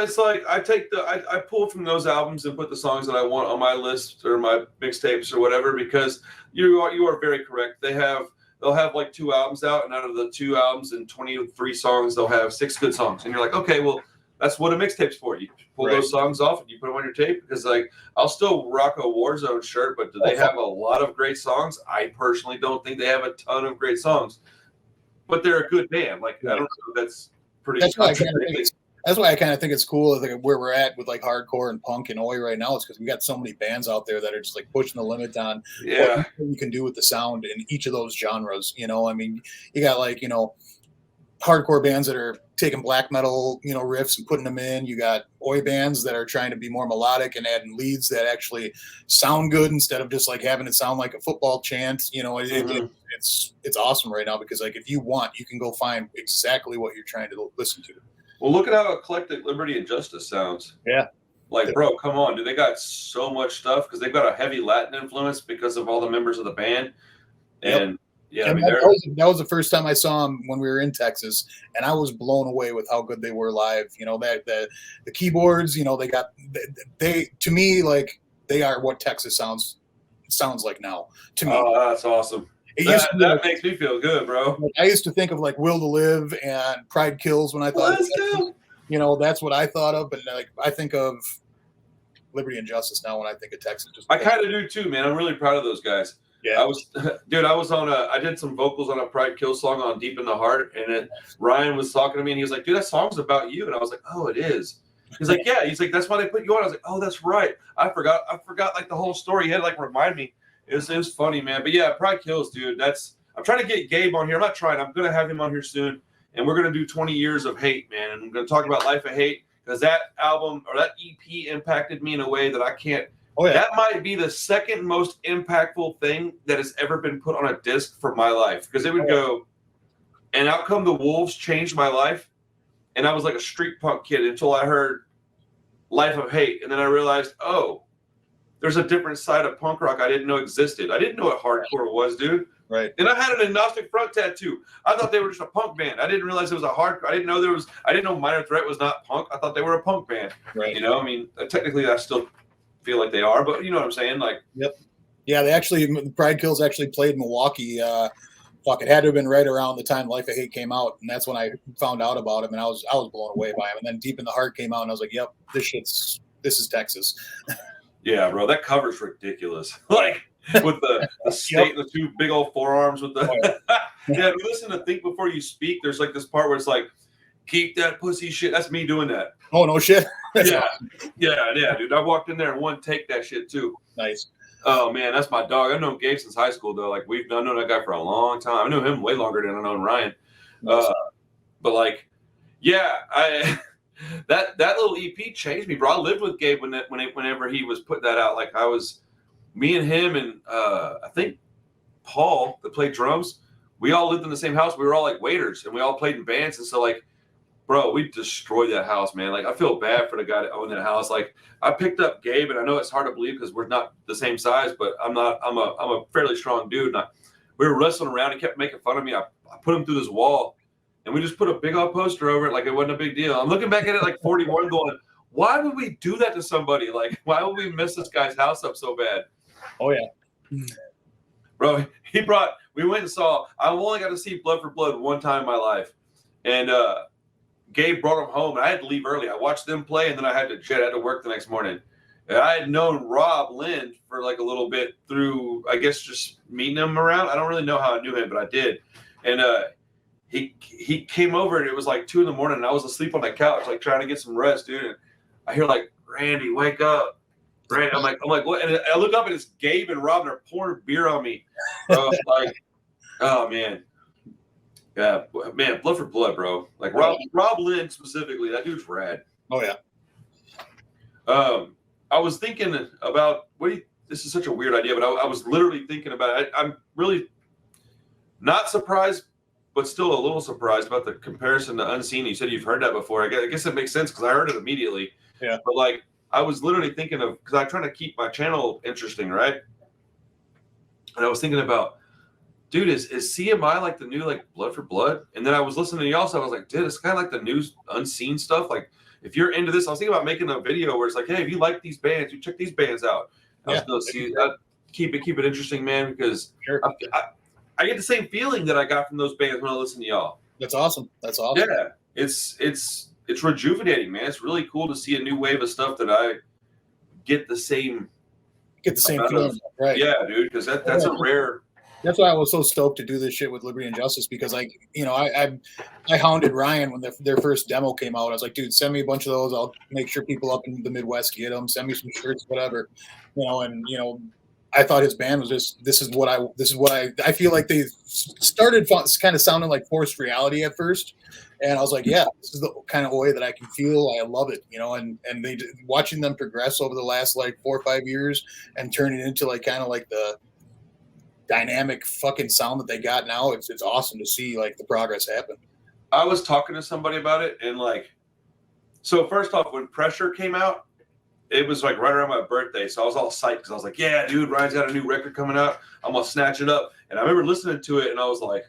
it's like I pull from those albums and put the songs that I want on my list or my mixtapes or whatever, because you are very correct. They'll have like 2 albums out, and out of the 2 albums and 23 songs, they'll have 6 good songs, and you're like, okay, well. That's what a mixtape's for. You pull those songs off and you put them on your tape, because like I'll still rock a Warzone shirt, but do they have a lot of great songs? I personally don't think they have a ton of great songs, but they're a good band. Like I don't know, that's pretty. That's why I kind of think it's cool like where we're at with like hardcore and punk and Oi right now. It's because we got so many bands out there that are just like pushing the limit on what you can do with the sound in each of those genres. I mean, you got like hardcore bands that are taking black metal, riffs and putting them in. You got Oi bands that are trying to be more melodic and adding leads that actually sound good instead of just like having it sound like a football chant. It's awesome right now, because like if you want, you can go find exactly what you're trying to listen to. Well, look at how eclectic Liberty and Justice sounds. Yeah. Like, bro, come on, dude. They got so much stuff, because they've got a heavy Latin influence because of all the members of the band. And yeah, I mean, that was the first time I saw them when we were in Texas, and I was blown away with how good they were live. That the keyboards, they to me, like they are what Texas sounds like now to me. Oh, that's awesome. That makes me feel good, bro. I used to think of like Will to Live and Pride Kills when I thought that's what I thought of, but like I think of Liberty and Justice now when I think of Texas. I kind of do too, man. I'm really proud of those guys. Yeah, I did some vocals on a Pride Kill song on Deep in the Heart, and Ryan was talking to me, and he was like, dude, that song's about you. And I was like, oh, it is. He's like, yeah. He's like, that's why they put you on. I was like, oh, that's right. I forgot like the whole story. He had to like remind me. It was funny, man. But yeah, Pride Kills, dude. I'm trying to get Gabe on here. I'm not trying. I'm going to have him on here soon, and we're going to do 20 years of hate, man. And I'm going to talk about Life of Hate, because that album or that EP impacted me in a way that I can't. Oh, yeah. That might be the second most impactful thing that has ever been put on a disc for my life, because it would go, and Out Come the Wolves changed my life, and I was like a street punk kid until I heard Life of Hate, and then I realized, oh, there's a different side of punk rock I didn't know existed. I didn't know what hardcore was, dude. Right. And I had an agnostic front tattoo. I thought they were just a punk band. I didn't realize it was a hardcore. I didn't know Minor Threat was not punk. I thought they were a punk band. Right. I mean, technically I still feel like they are, but you know what I'm saying? Like, yep. Yeah, Pride Kills actually played Milwaukee. It had to have been right around the time Life of Hate came out, and that's when I found out about him, and I was blown away by him. And then Deep in the Heart came out, and I was like, yep, this is Texas. Yeah, bro, that cover's ridiculous. Like with the state, the 2 big old forearms with the yeah. If you listen to Think Before You Speak, there's like this part where it's like, keep that pussy shit. That's me doing that. Oh, no shit. Yeah, dude. I walked in there and one take that shit too. Nice. Oh man, that's my dog. I've known Gabe since high school though. Like I've known that guy for a long time. I knew him way longer than I've known Ryan. Nice. But like, yeah, that little EP changed me, bro. I lived with Gabe whenever he was putting that out. Like me and him and I think Paul that played drums. We all lived in the same house. We were all like waiters, and we all played in bands. And so like, bro, we destroyed that house, man. Like I feel bad for the guy that owned that house. Like I picked up Gabe, and I know it's hard to believe because we're not the same size, but I'm a fairly strong dude. And we were wrestling around. He kept making fun of me. I put him through this wall, and we just put a big old poster over it like it wasn't a big deal. I'm looking back at it like 41 going, why would we do that to somebody? Like, why would we mess this guy's house up so bad? Oh, yeah. Bro, we went and saw, I've only got to see Blood for Blood one time in my life. And Gabe brought them home, and I had to leave early. I watched them play, and then I had to work the next morning. And I had known Rob Lind for like a little bit through, I guess, just meeting him around. I don't really know how I knew him, but I did. And he came over, and it was like 2 a.m, and I was asleep on the couch, like trying to get some rest, dude. And I hear like, Randy, wake up. Randy. I'm like, what? And I look up, and it's Gabe and Rob, and they're pouring beer on me. Like, oh man. Yeah, man, Blood for Blood, bro. Like Rob Lind specifically, that dude's rad. Oh yeah. I was thinking about this is such a weird idea, but I was literally thinking about it. I'm really not surprised, but still a little surprised about the comparison to Unseen. You said you've heard that before. I guess it makes sense because I heard it immediately. Yeah. But like, I was literally thinking of, because I'm trying to keep my channel interesting, right? And I was thinking about, dude, is CMI like the new like Blood for Blood? And then I was listening to y'all, so I was like, dude, it's kind of like the new Unseen stuff. Like, if you're into this, I was thinking about making a video where it's like, hey, if you like these bands, you check these bands out. Keep it interesting, man, because I get the same feeling that I got from those bands when I listen to y'all. That's awesome. That's awesome. Yeah, it's rejuvenating, man. It's really cool to see a new wave of stuff that I get the same feeling, right? Yeah, dude, because that's a rare. That's why I was so stoked to do this shit with Liberty and Justice, because I hounded Ryan when their first demo came out. I was like, dude, send me a bunch of those. I'll make sure people up in the Midwest get them. Send me some shirts, whatever, And I thought his band was just this is what I feel like they started kind of sounding like Forced Reality at first, and I was like, yeah, this is the kind of way that I can feel. I love it, And they watching them progress over the last like 4 or 5 years and turn it into like kind of like the dynamic fucking sound that they got now. It's awesome to see like the progress happen. I was talking to somebody about it, and like, so first off, when Pressure came out, it was like right around my birthday, so I was all psyched because I was like, yeah, dude, Ryan's got a new record coming out. I'm gonna snatch it up. And I remember listening to it, and I was like,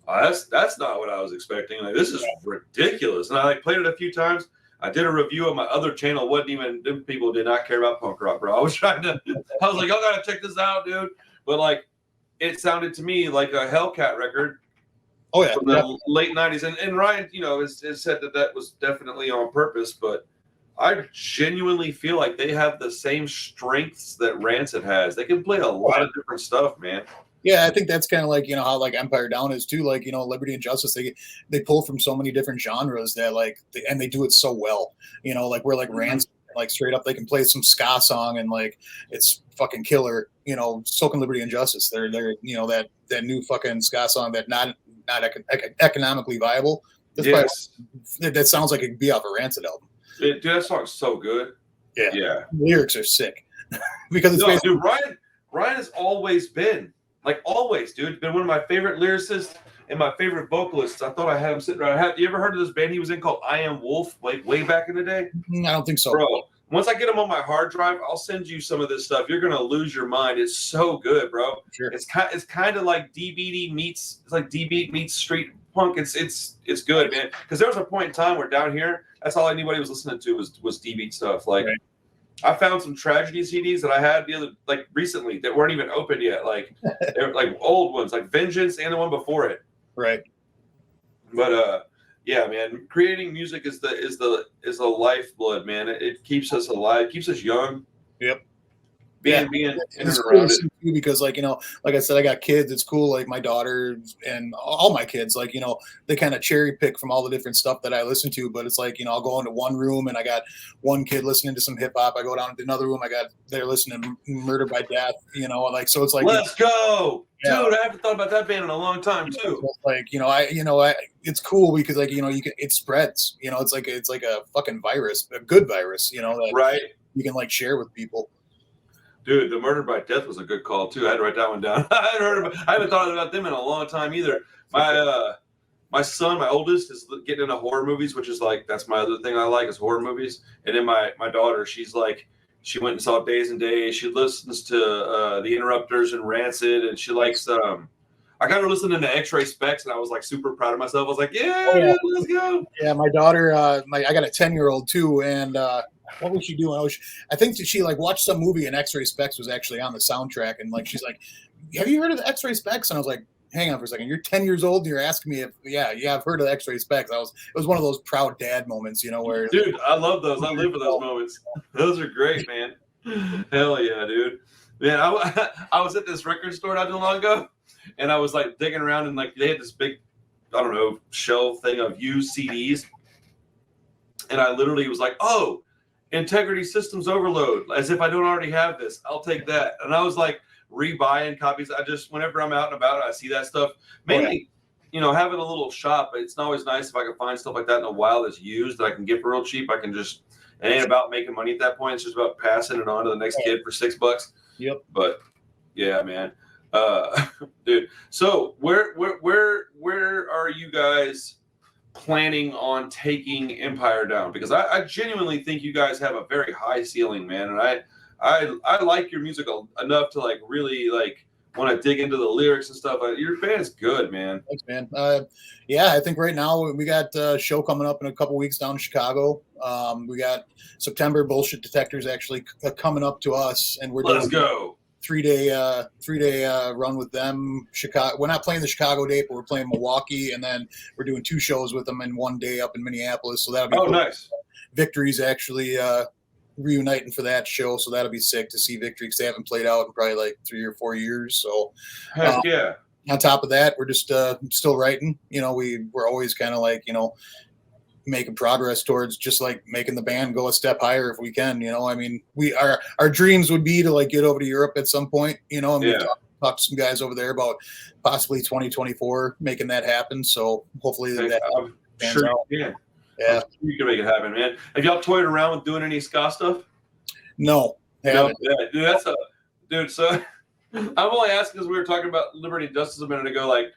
oh, that's not what I was expecting. Like, this is ridiculous. And I like played it a few times. I did a review on my other channel. Them people did not care about punk rock, bro. I was like, y'all gotta check this out, dude. But like, it sounded to me like a Hellcat record. Oh yeah, from the late '90s. And Ryan, has said that was definitely on purpose. But I genuinely feel like they have the same strengths that Rancid has. They can play a lot of different stuff, man. Yeah, I think that's kind of like how like Empire Down is too. Like Liberty and Justice, they pull from so many different genres that and they do it so well. Like we're like Rancid. Like straight up, they can play some ska song and like it's fucking killer. So can Liberty and Justice. They're that new fucking ska song that not economically viable. Yes. That sounds like it could be off a Rancid album. Dude, that song's so good. Yeah. The lyrics are sick because it's dude, Ryan has always been dude. Been one of my favorite lyricists and my favorite vocalists. I thought I had him sitting around. You ever heard of this band he was in called I Am Wolf, like way back in the day? I don't think so, bro. Once I get him on my hard drive, I'll send you some of this stuff. You're gonna lose your mind. It's so good, bro. Sure. It's kind of like DBD meets street punk. It's good, man. Because there was a point in time where down here, that's all anybody was listening to was DB stuff. Like, right. I found some Tragedy CDs that I had recently that weren't even opened yet. Like they're like old ones, like Vengeance and the one before it. Right. But yeah, man, creating music is the lifeblood, man. It keeps us alive, keeps us young. Yep. Being in and cool around it. Because like I said, I got kids. It's cool. Like my daughter and all my kids, like they kind of cherry pick from all the different stuff that I listen to. But it's like I'll go into one room and I got one kid listening to some hip hop. I go down to another room. They're listening to Murder by Death. So it's like let's go, dude. I haven't thought about that band in a long time too. Like it's cool because like it spreads. It's like a fucking virus, a good virus. That right. You can like share with people. Dude, the Murder by Death was a good call too. I had to write that one down. I haven't thought about them in a long time either. My son, my oldest, is getting into horror movies, which is like that's my other thing I like is horror movies. And then my daughter, she's like, she went and saw Days and Days. She listens to the Interrupters and Rancid, and she likes I got her listening to X-Ray Specs, and I was like super proud of myself. I was like, Oh, yeah. let's go. Yeah, my daughter, I got a 10-year-old too, and what was she doing? I think that she like watched some movie and X-Ray Specs was actually on the soundtrack, and like she's like, "Have you heard of X-Ray Specs?" And I was like, "Hang on for a second, you're 10 years old, and you're asking me if yeah, I've heard of X-Ray Specs." It was one of those proud dad moments, where Dude, I love those. I live for those moments. Those are great, man. Hell yeah, dude. Man, I was at this record store not too long ago, and I was like digging around, and like they had this big, I don't know, shelf thing of used CDs, and I literally was like, "Oh, Integrity Systems Overload," as if I don't already have this. I'll take that. And I was like rebuying copies. I just, whenever I'm out and about, I see that stuff. Mainly, having a little shop. It's always nice if I can find stuff like that in a while that's used that I can get for real cheap. I can just, it ain't about making money at that point. It's just about passing it on to the next kid for $6. Yep. But yeah, man. Dude. So where are you guys planning on taking Empire down? Because I genuinely think you guys have a very high ceiling, man, and I like your music enough to like really like want to dig into the lyrics and stuff. Your band's good, man. Thanks, man. Yeah, I think right now we got a show coming up in a couple weeks down in Chicago. We got September Bullshit Detectors actually coming up to us, and Let's go. 3-day run with them. Chicago. We're not playing the Chicago date, but we're playing Milwaukee, and then we're doing 2 shows with them in one day up in Minneapolis. So that'll be cool. Nice. Victory's actually reuniting for that show, so that'll be sick to see Victory because they haven't played out in probably like 3 or 4 years. So heck yeah. On top of that, we're just still writing. We're always kind of like making progress towards just like making the band go a step higher if we can. I mean, our dreams would be to like get over to Europe at some point. And we talked to some guys over there about possibly 2024 making that happen. So hopefully that sure you can. Yeah, you can make it happen, man. Have y'all toyed around with doing any ska stuff? No. Yeah, dude, dude. So I'm only asking because we were talking about Liberty and Justice a minute ago. Like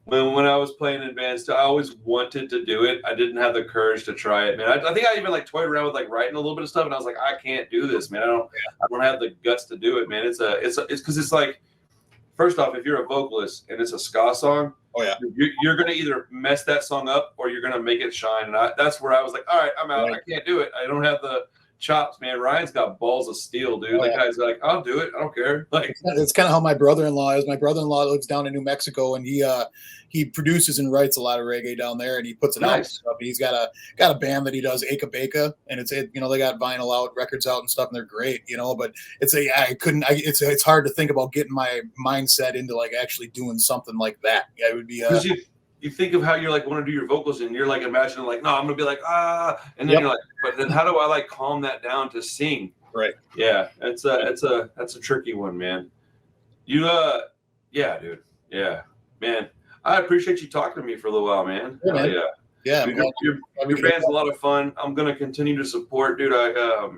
when I was playing in bands, I always wanted to do it. I didn't have the courage to try it, man. I think I even like toyed around with like writing a little bit of stuff, and I was like, I can't do this, man. I don't have the guts to do it, man. It's because it's like, first off, if you're a vocalist and it's a ska song, you're gonna either mess that song up or you're gonna make it shine. And that's where I was like, all right, I'm out. I can't do it. I don't have the chops, man. Ryan's got balls of steel, dude. The guy's like, I'll do it. I don't care. Like it's kind of how my brother-in-law is. My brother-in-law lives down in New Mexico, and he produces and writes a lot of reggae down there, and he puts it out and stuff. He's got a band that he does, Eka Beka, and they got vinyl out, records out and stuff, and they're great, but it's hard to think about getting my mindset into like actually doing something like that. Yeah, it would be you think of how you're like want to do your vocals and you're like imagining like, no, I'm gonna be like, and then you're like, but then how do I like calm that down to sing? Right. Yeah. That's a tricky one, man. Yeah, dude. Yeah, man. I appreciate you talking to me for a little while, man. Yeah, man. Yeah. Dude, your band's a lot of fun. I'm gonna continue to support, dude. I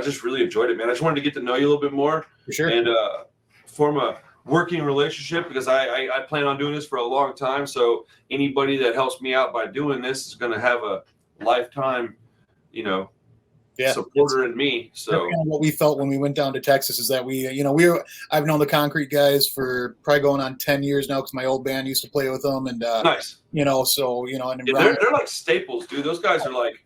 just really enjoyed it, man. I just wanted to get to know you a little bit more. For sure. And form a working relationship because I plan on doing this for a long time. So anybody that helps me out by doing this is going to have a lifetime, supporter in me. So what we felt when we went down to Texas is that I've known the Concrete guys for probably going on 10 years now because my old band used to play with them, and nice. And they're like staples, dude. Those guys are like,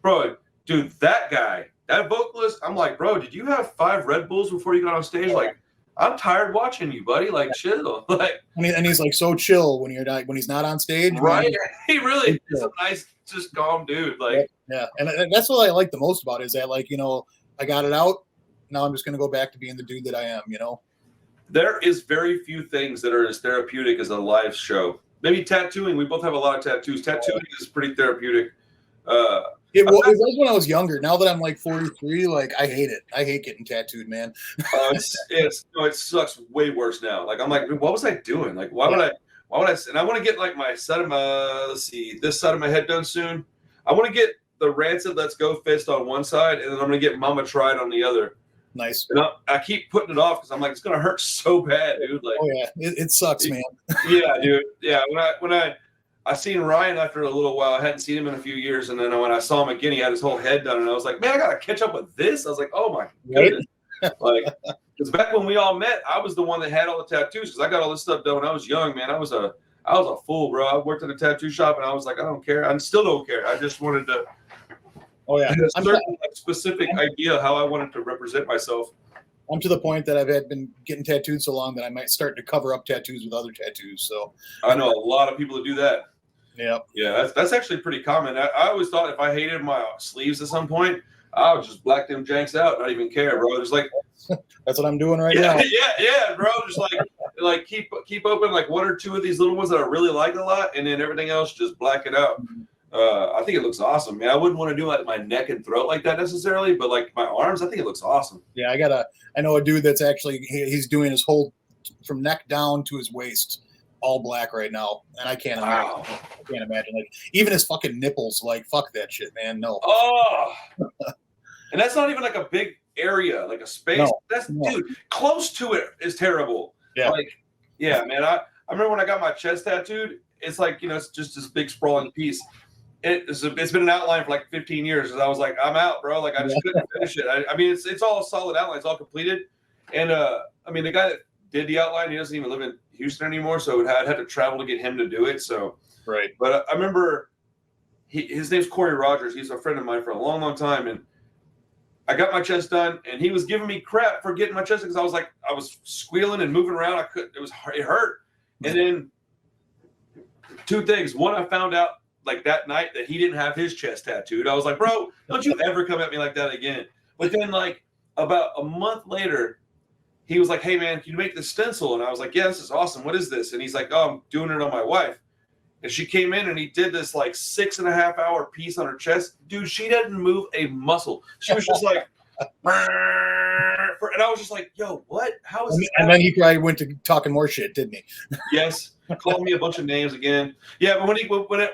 bro, dude, that guy, that vocalist. I'm like, bro, did you have 5 Red Bulls before you got on stage? Like, I'm tired watching you, buddy. Like, chill. Like, and he's like so chill when he's not on stage. Right? He really is a nice, just calm dude. Like, yeah. And that's what I like the most about it is that, like, I got it out. Now I'm just gonna go back to being the dude that I am. There is very few things that are as therapeutic as a live show. Maybe tattooing. We both have a lot of tattoos. Tattooing is pretty therapeutic. It was when I was younger. Now that I'm like 43, like I hate it. I hate getting tattooed, man. It sucks way worse now. Like I'm like, what was I doing? Like why would I? And I want to get like my side of this side of my head done soon. I want to get the Rancid Let's Go fist on one side, and then I'm gonna get Mama Tried on the other. Nice. And I keep putting it off because I'm like, it's gonna hurt so bad, dude. Like, oh yeah, it sucks, man. Yeah, dude. Yeah, when I seen Ryan after a little while. I hadn't seen him in a few years, and then when I saw him again, he had his whole head done, and I was like, man, I gotta catch up with this. I was like, oh my goodness. Like, because back when we all met, I was the one that had all the tattoos because I got all this stuff done when I was young, man. I was a fool, bro. I worked at a tattoo shop and I was like, I don't care. I still don't care. I just wanted to have a certain specific idea how I wanted to represent myself. I'm to the point that I've been getting tattooed so long that I might start to cover up tattoos with other tattoos. So I know a lot of people that do that. Yeah, that's actually pretty common. I always thought if I hated my sleeves at some point, I would just black them janks out, not even care, bro. There's like that's what I'm doing right now. Yeah, bro. Just like keep open like one or two of these little ones that I really like a lot, and then everything else just black it out. I think it looks awesome, man. I wouldn't want to do like my neck and throat like that necessarily, but like my arms, I think it looks awesome. Yeah, I know a dude that's actually he's doing his whole from neck down to his waist all black right now, and I can't imagine. I can't imagine. Like even his fucking nipples, like fuck that shit, man. No. Oh, and that's not even like a big area, like a space. Dude, close to it is terrible. Yeah. Like, yeah, man. I remember when I got my chest tattooed. It's like, you know, it's just this big sprawling piece. It's been an outline for like 15 years. And I was like, I'm out, bro. Like I just couldn't finish it. I mean, it's all a solid outline. It's all completed. And I mean, the guy that did the outline, he doesn't even live in Houston anymore. So I'd had to travel to get him to do it. So, right. But I remember his name's Corey Rogers. He's a friend of mine for a long, long time. And I got my chest done, and he was giving me crap for getting my chest because I was squealing and moving around. It hurt. And then two things. One, I found out like that night that he didn't have his chest tattooed. I was like, bro, don't you ever come at me like that again. But then like about a month later, he was like, hey man, can you make this stencil? And I was like, yeah, this is awesome. What is this? And he's like, oh, I'm doing it on my wife. And she came in and he did this like 6.5 hour piece on her chest. Dude, she didn't move a muscle. She was just like, and I was just like, yo, what? How is this? And then he probably went to talking more shit, didn't he? Yes. Called me a bunch of names again. Yeah, but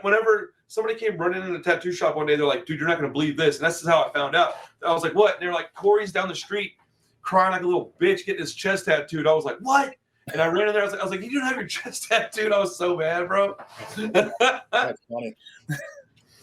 whenever somebody came running in the tattoo shop one day, they're like, dude, you're not going to believe this. And that's how I found out. I was like, what? And they're like, Corey's down the street crying like a little bitch getting his chest tattooed. I was like, what? And I ran in there. I was like, you don't have your chest tattooed. I was so mad, bro. That's funny.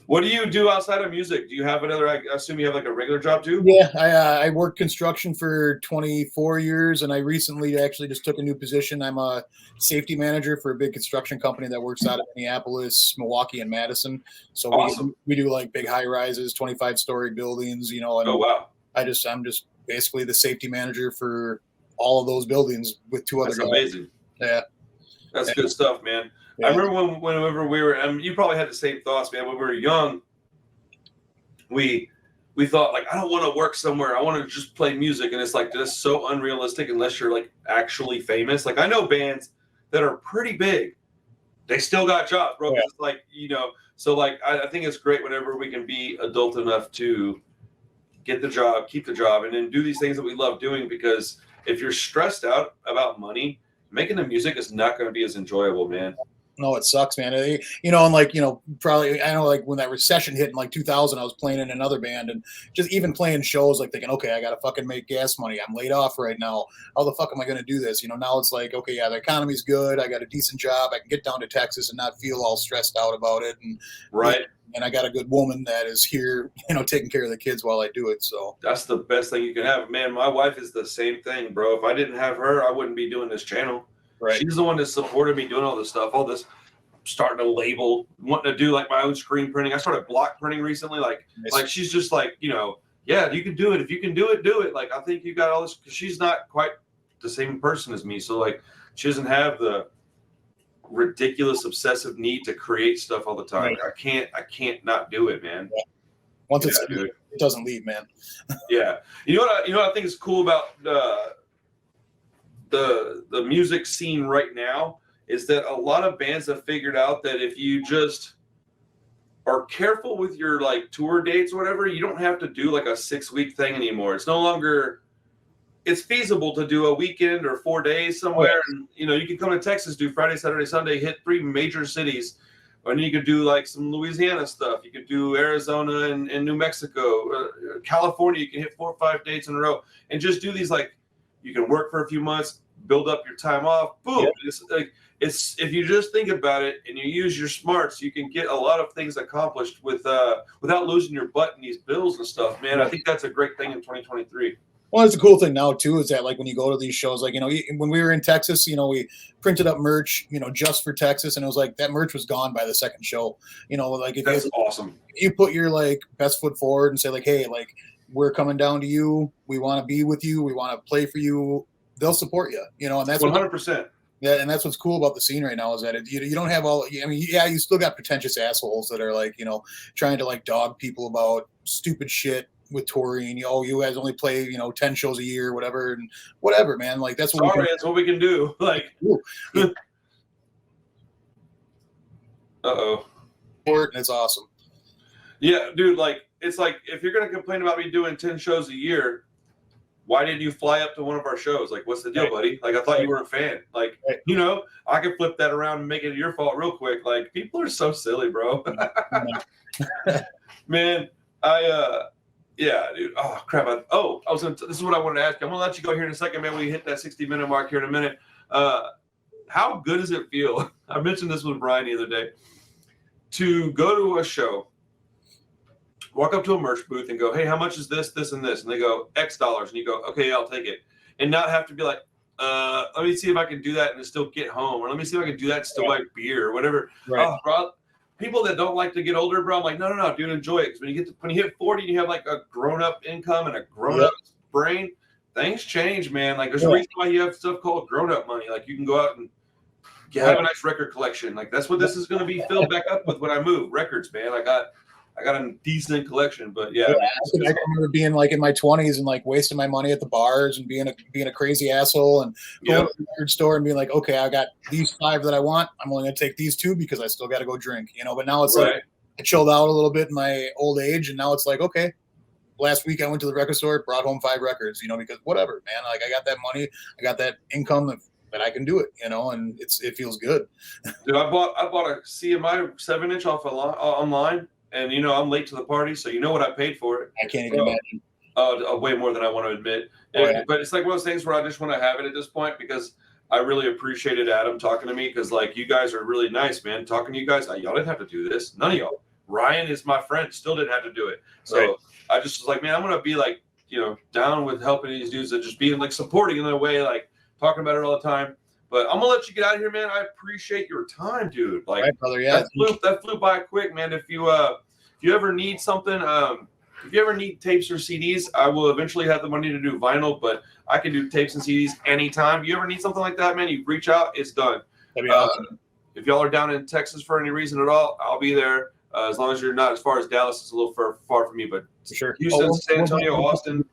What do you do outside of music? Do you have another? I assume you have like a regular job too. Yeah, I worked construction for 24 years, and I recently actually just took a new position. I'm a safety manager for a big construction company that works out of Minneapolis, Milwaukee, and Madison. So awesome. we do like big high rises, 25-story buildings, you know. And oh wow! I'm just basically the safety manager for all of those buildings with two other guys. That's amazing. Yeah, that's good stuff, man. Yeah. I remember whenever we were, you probably had the same thoughts, man. When we were young, we thought like, I don't want to work somewhere. I want to just play music, and it's like just so unrealistic unless you're like actually famous. Like I know bands that are pretty big, they still got jobs, bro. Yeah. It's like, you know, so like I think it's great whenever we can be adult enough to get the job, keep the job, and then do these things that we love doing. Because if you're stressed out about money, making the music is not going to be as enjoyable, man. No, it sucks, man. You know, and like, you know, probably, I know like when that recession hit in like 2000, I was playing in another band and just even playing shows, like thinking, okay, I got to fucking make gas money. I'm laid off right now. How the fuck am I going to do this? You know, now it's like, okay, yeah, the economy's good. I got a decent job. I can get down to Texas and not feel all stressed out about it. And right. And I got a good woman that is here, you know, taking care of the kids while I do it. So that's the best thing you can have, man. My wife is the same thing, bro. If I didn't have her, I wouldn't be doing this channel. Right. She's the one that supported me doing all this stuff, all this starting to label, wanting to do like my own screen printing. I started block printing recently. Like she's just like, you know, yeah, you can do it. If you can do it, do it. Like, I think you got all this, because she's not quite the same person as me. So like, she doesn't have the ridiculous obsessive need to create stuff all the time. Right. I can't not do it, man. Yeah. Once it's it doesn't leave, man. Yeah. You know what I think is cool about the music scene right now is that a lot of bands have figured out that if you just are careful with your like tour dates or whatever, you don't have to do like a 6-week thing anymore. It's no longer, it's feasible to do a weekend or 4 days somewhere. And, you know, you can come to Texas, do Friday, Saturday, Sunday, hit 3 major cities. And you could do like some Louisiana stuff. You could do Arizona and New Mexico, California. You can hit 4 or 5 dates in a row and just do these. Like, you can work for a few months, build up your time off. Boom. Yeah. It's like, if you just think about it and you use your smarts, you can get a lot of things accomplished with without losing your butt in these bills and stuff, man. I think that's a great thing in 2023. Well, it's a cool thing now too, is that like when you go to these shows, like, when we were in Texas, we printed up merch, just for Texas. And it was like that merch was gone by the second show, like That's awesome. You put your like best foot forward and say like, hey, like we're coming down to you. We want to be with you. We want to play for you. They'll support you, and that's 100%. Yeah, and that's what's cool about the scene right now is that you don't have all. I mean, yeah, you still got pretentious assholes that are like, trying to like dog people about stupid shit with touring. You guys only play 10 shows a year, whatever, man. Like that's what that's what we can do. Like, and it's awesome. Yeah, dude. Like, it's like if you're gonna complain about me doing 10 shows a year, why didn't you fly up to one of our shows? Like, what's the deal, buddy? Like, I thought you were a fan. Like, I could flip that around and make it your fault real quick. Like, people are so silly, bro. Man, yeah, dude. Oh, crap. This is what I wanted to ask you. I'm going to let you go here in a second, man. We hit that 60-minute mark here in a minute. How good does it feel? I mentioned this with Brian the other day. To go to a show, walk up to a merch booth and go, hey, how much is this, this, and this? And they go, X dollars. And you go, okay, I'll take it. And not have to be like, let me see if I can do that and still get home. Or let me see if I can do that and still buy beer or whatever. Right. Bro, people that don't like to get older, bro, I'm like, no, dude, enjoy it. Because when you hit 40, you have like a grown-up income and a grown-up brain. Things change, man. Like, there's a reason why you have stuff called grown-up money. Like, you can go out and have a nice record collection. Like, that's what this is going to be filled back up with when I move. Records, man. I got a decent collection, but yeah. I remember being like in my 20s and like wasting my money at the bars and being a crazy asshole and going to the record store and being like, okay, I got these 5 that I want. I'm only going to take these 2 because I still got to go drink, But now it's like I chilled out a little bit in my old age, and now it's like, okay, last week I went to the record store, brought home 5 records, because whatever, man. Like, I got that money, I got that income that I can do it, and it feels good. Dude, I bought a CMI 7-inch off online. And I'm late to the party, so you know what I paid for it. I can't even imagine. Way more than I want to admit. But it's like one of those things where I just want to have it at this point because I really appreciated Adam talking to me because, like, you guys are really nice, man. Talking to you guys, y'all didn't have to do this. None of y'all. Ryan is my friend, still didn't have to do it. So I just was like, man, I'm going to be like, down with helping these dudes and just being like supporting in a way, like talking about it all the time. But I'm gonna let you get out of here, man. I appreciate your time, dude. Like, brother, yeah. That flew by quick, man. If you ever need something, if you ever need tapes or CDs, I will eventually have the money to do vinyl, but I can do tapes and CDs anytime. If you ever need something like that, man, you reach out, it's done. That'd be awesome. If y'all are down in Texas for any reason at all, I'll be there. As long as you're not as far as Dallas, it's a little far for me, but for sure. Houston, San Antonio, Austin.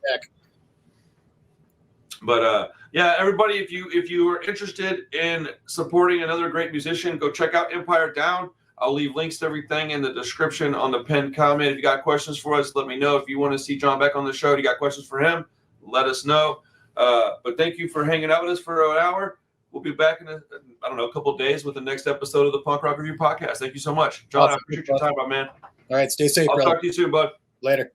But yeah, everybody, if you are interested in supporting another great musician, go check out Empire Down. I'll leave links to everything in the description on the pinned comment. If you got questions for us, let me know. If you want to see John back on the show, if you got questions for him, let us know. But thank you for hanging out with us for an hour. We'll be back in a couple of days with the next episode of the Punk Rock Review Podcast. Thank you so much, John. I appreciate your time, my man. All right, stay safe, I'll brother. talk to you soon, bud. Later.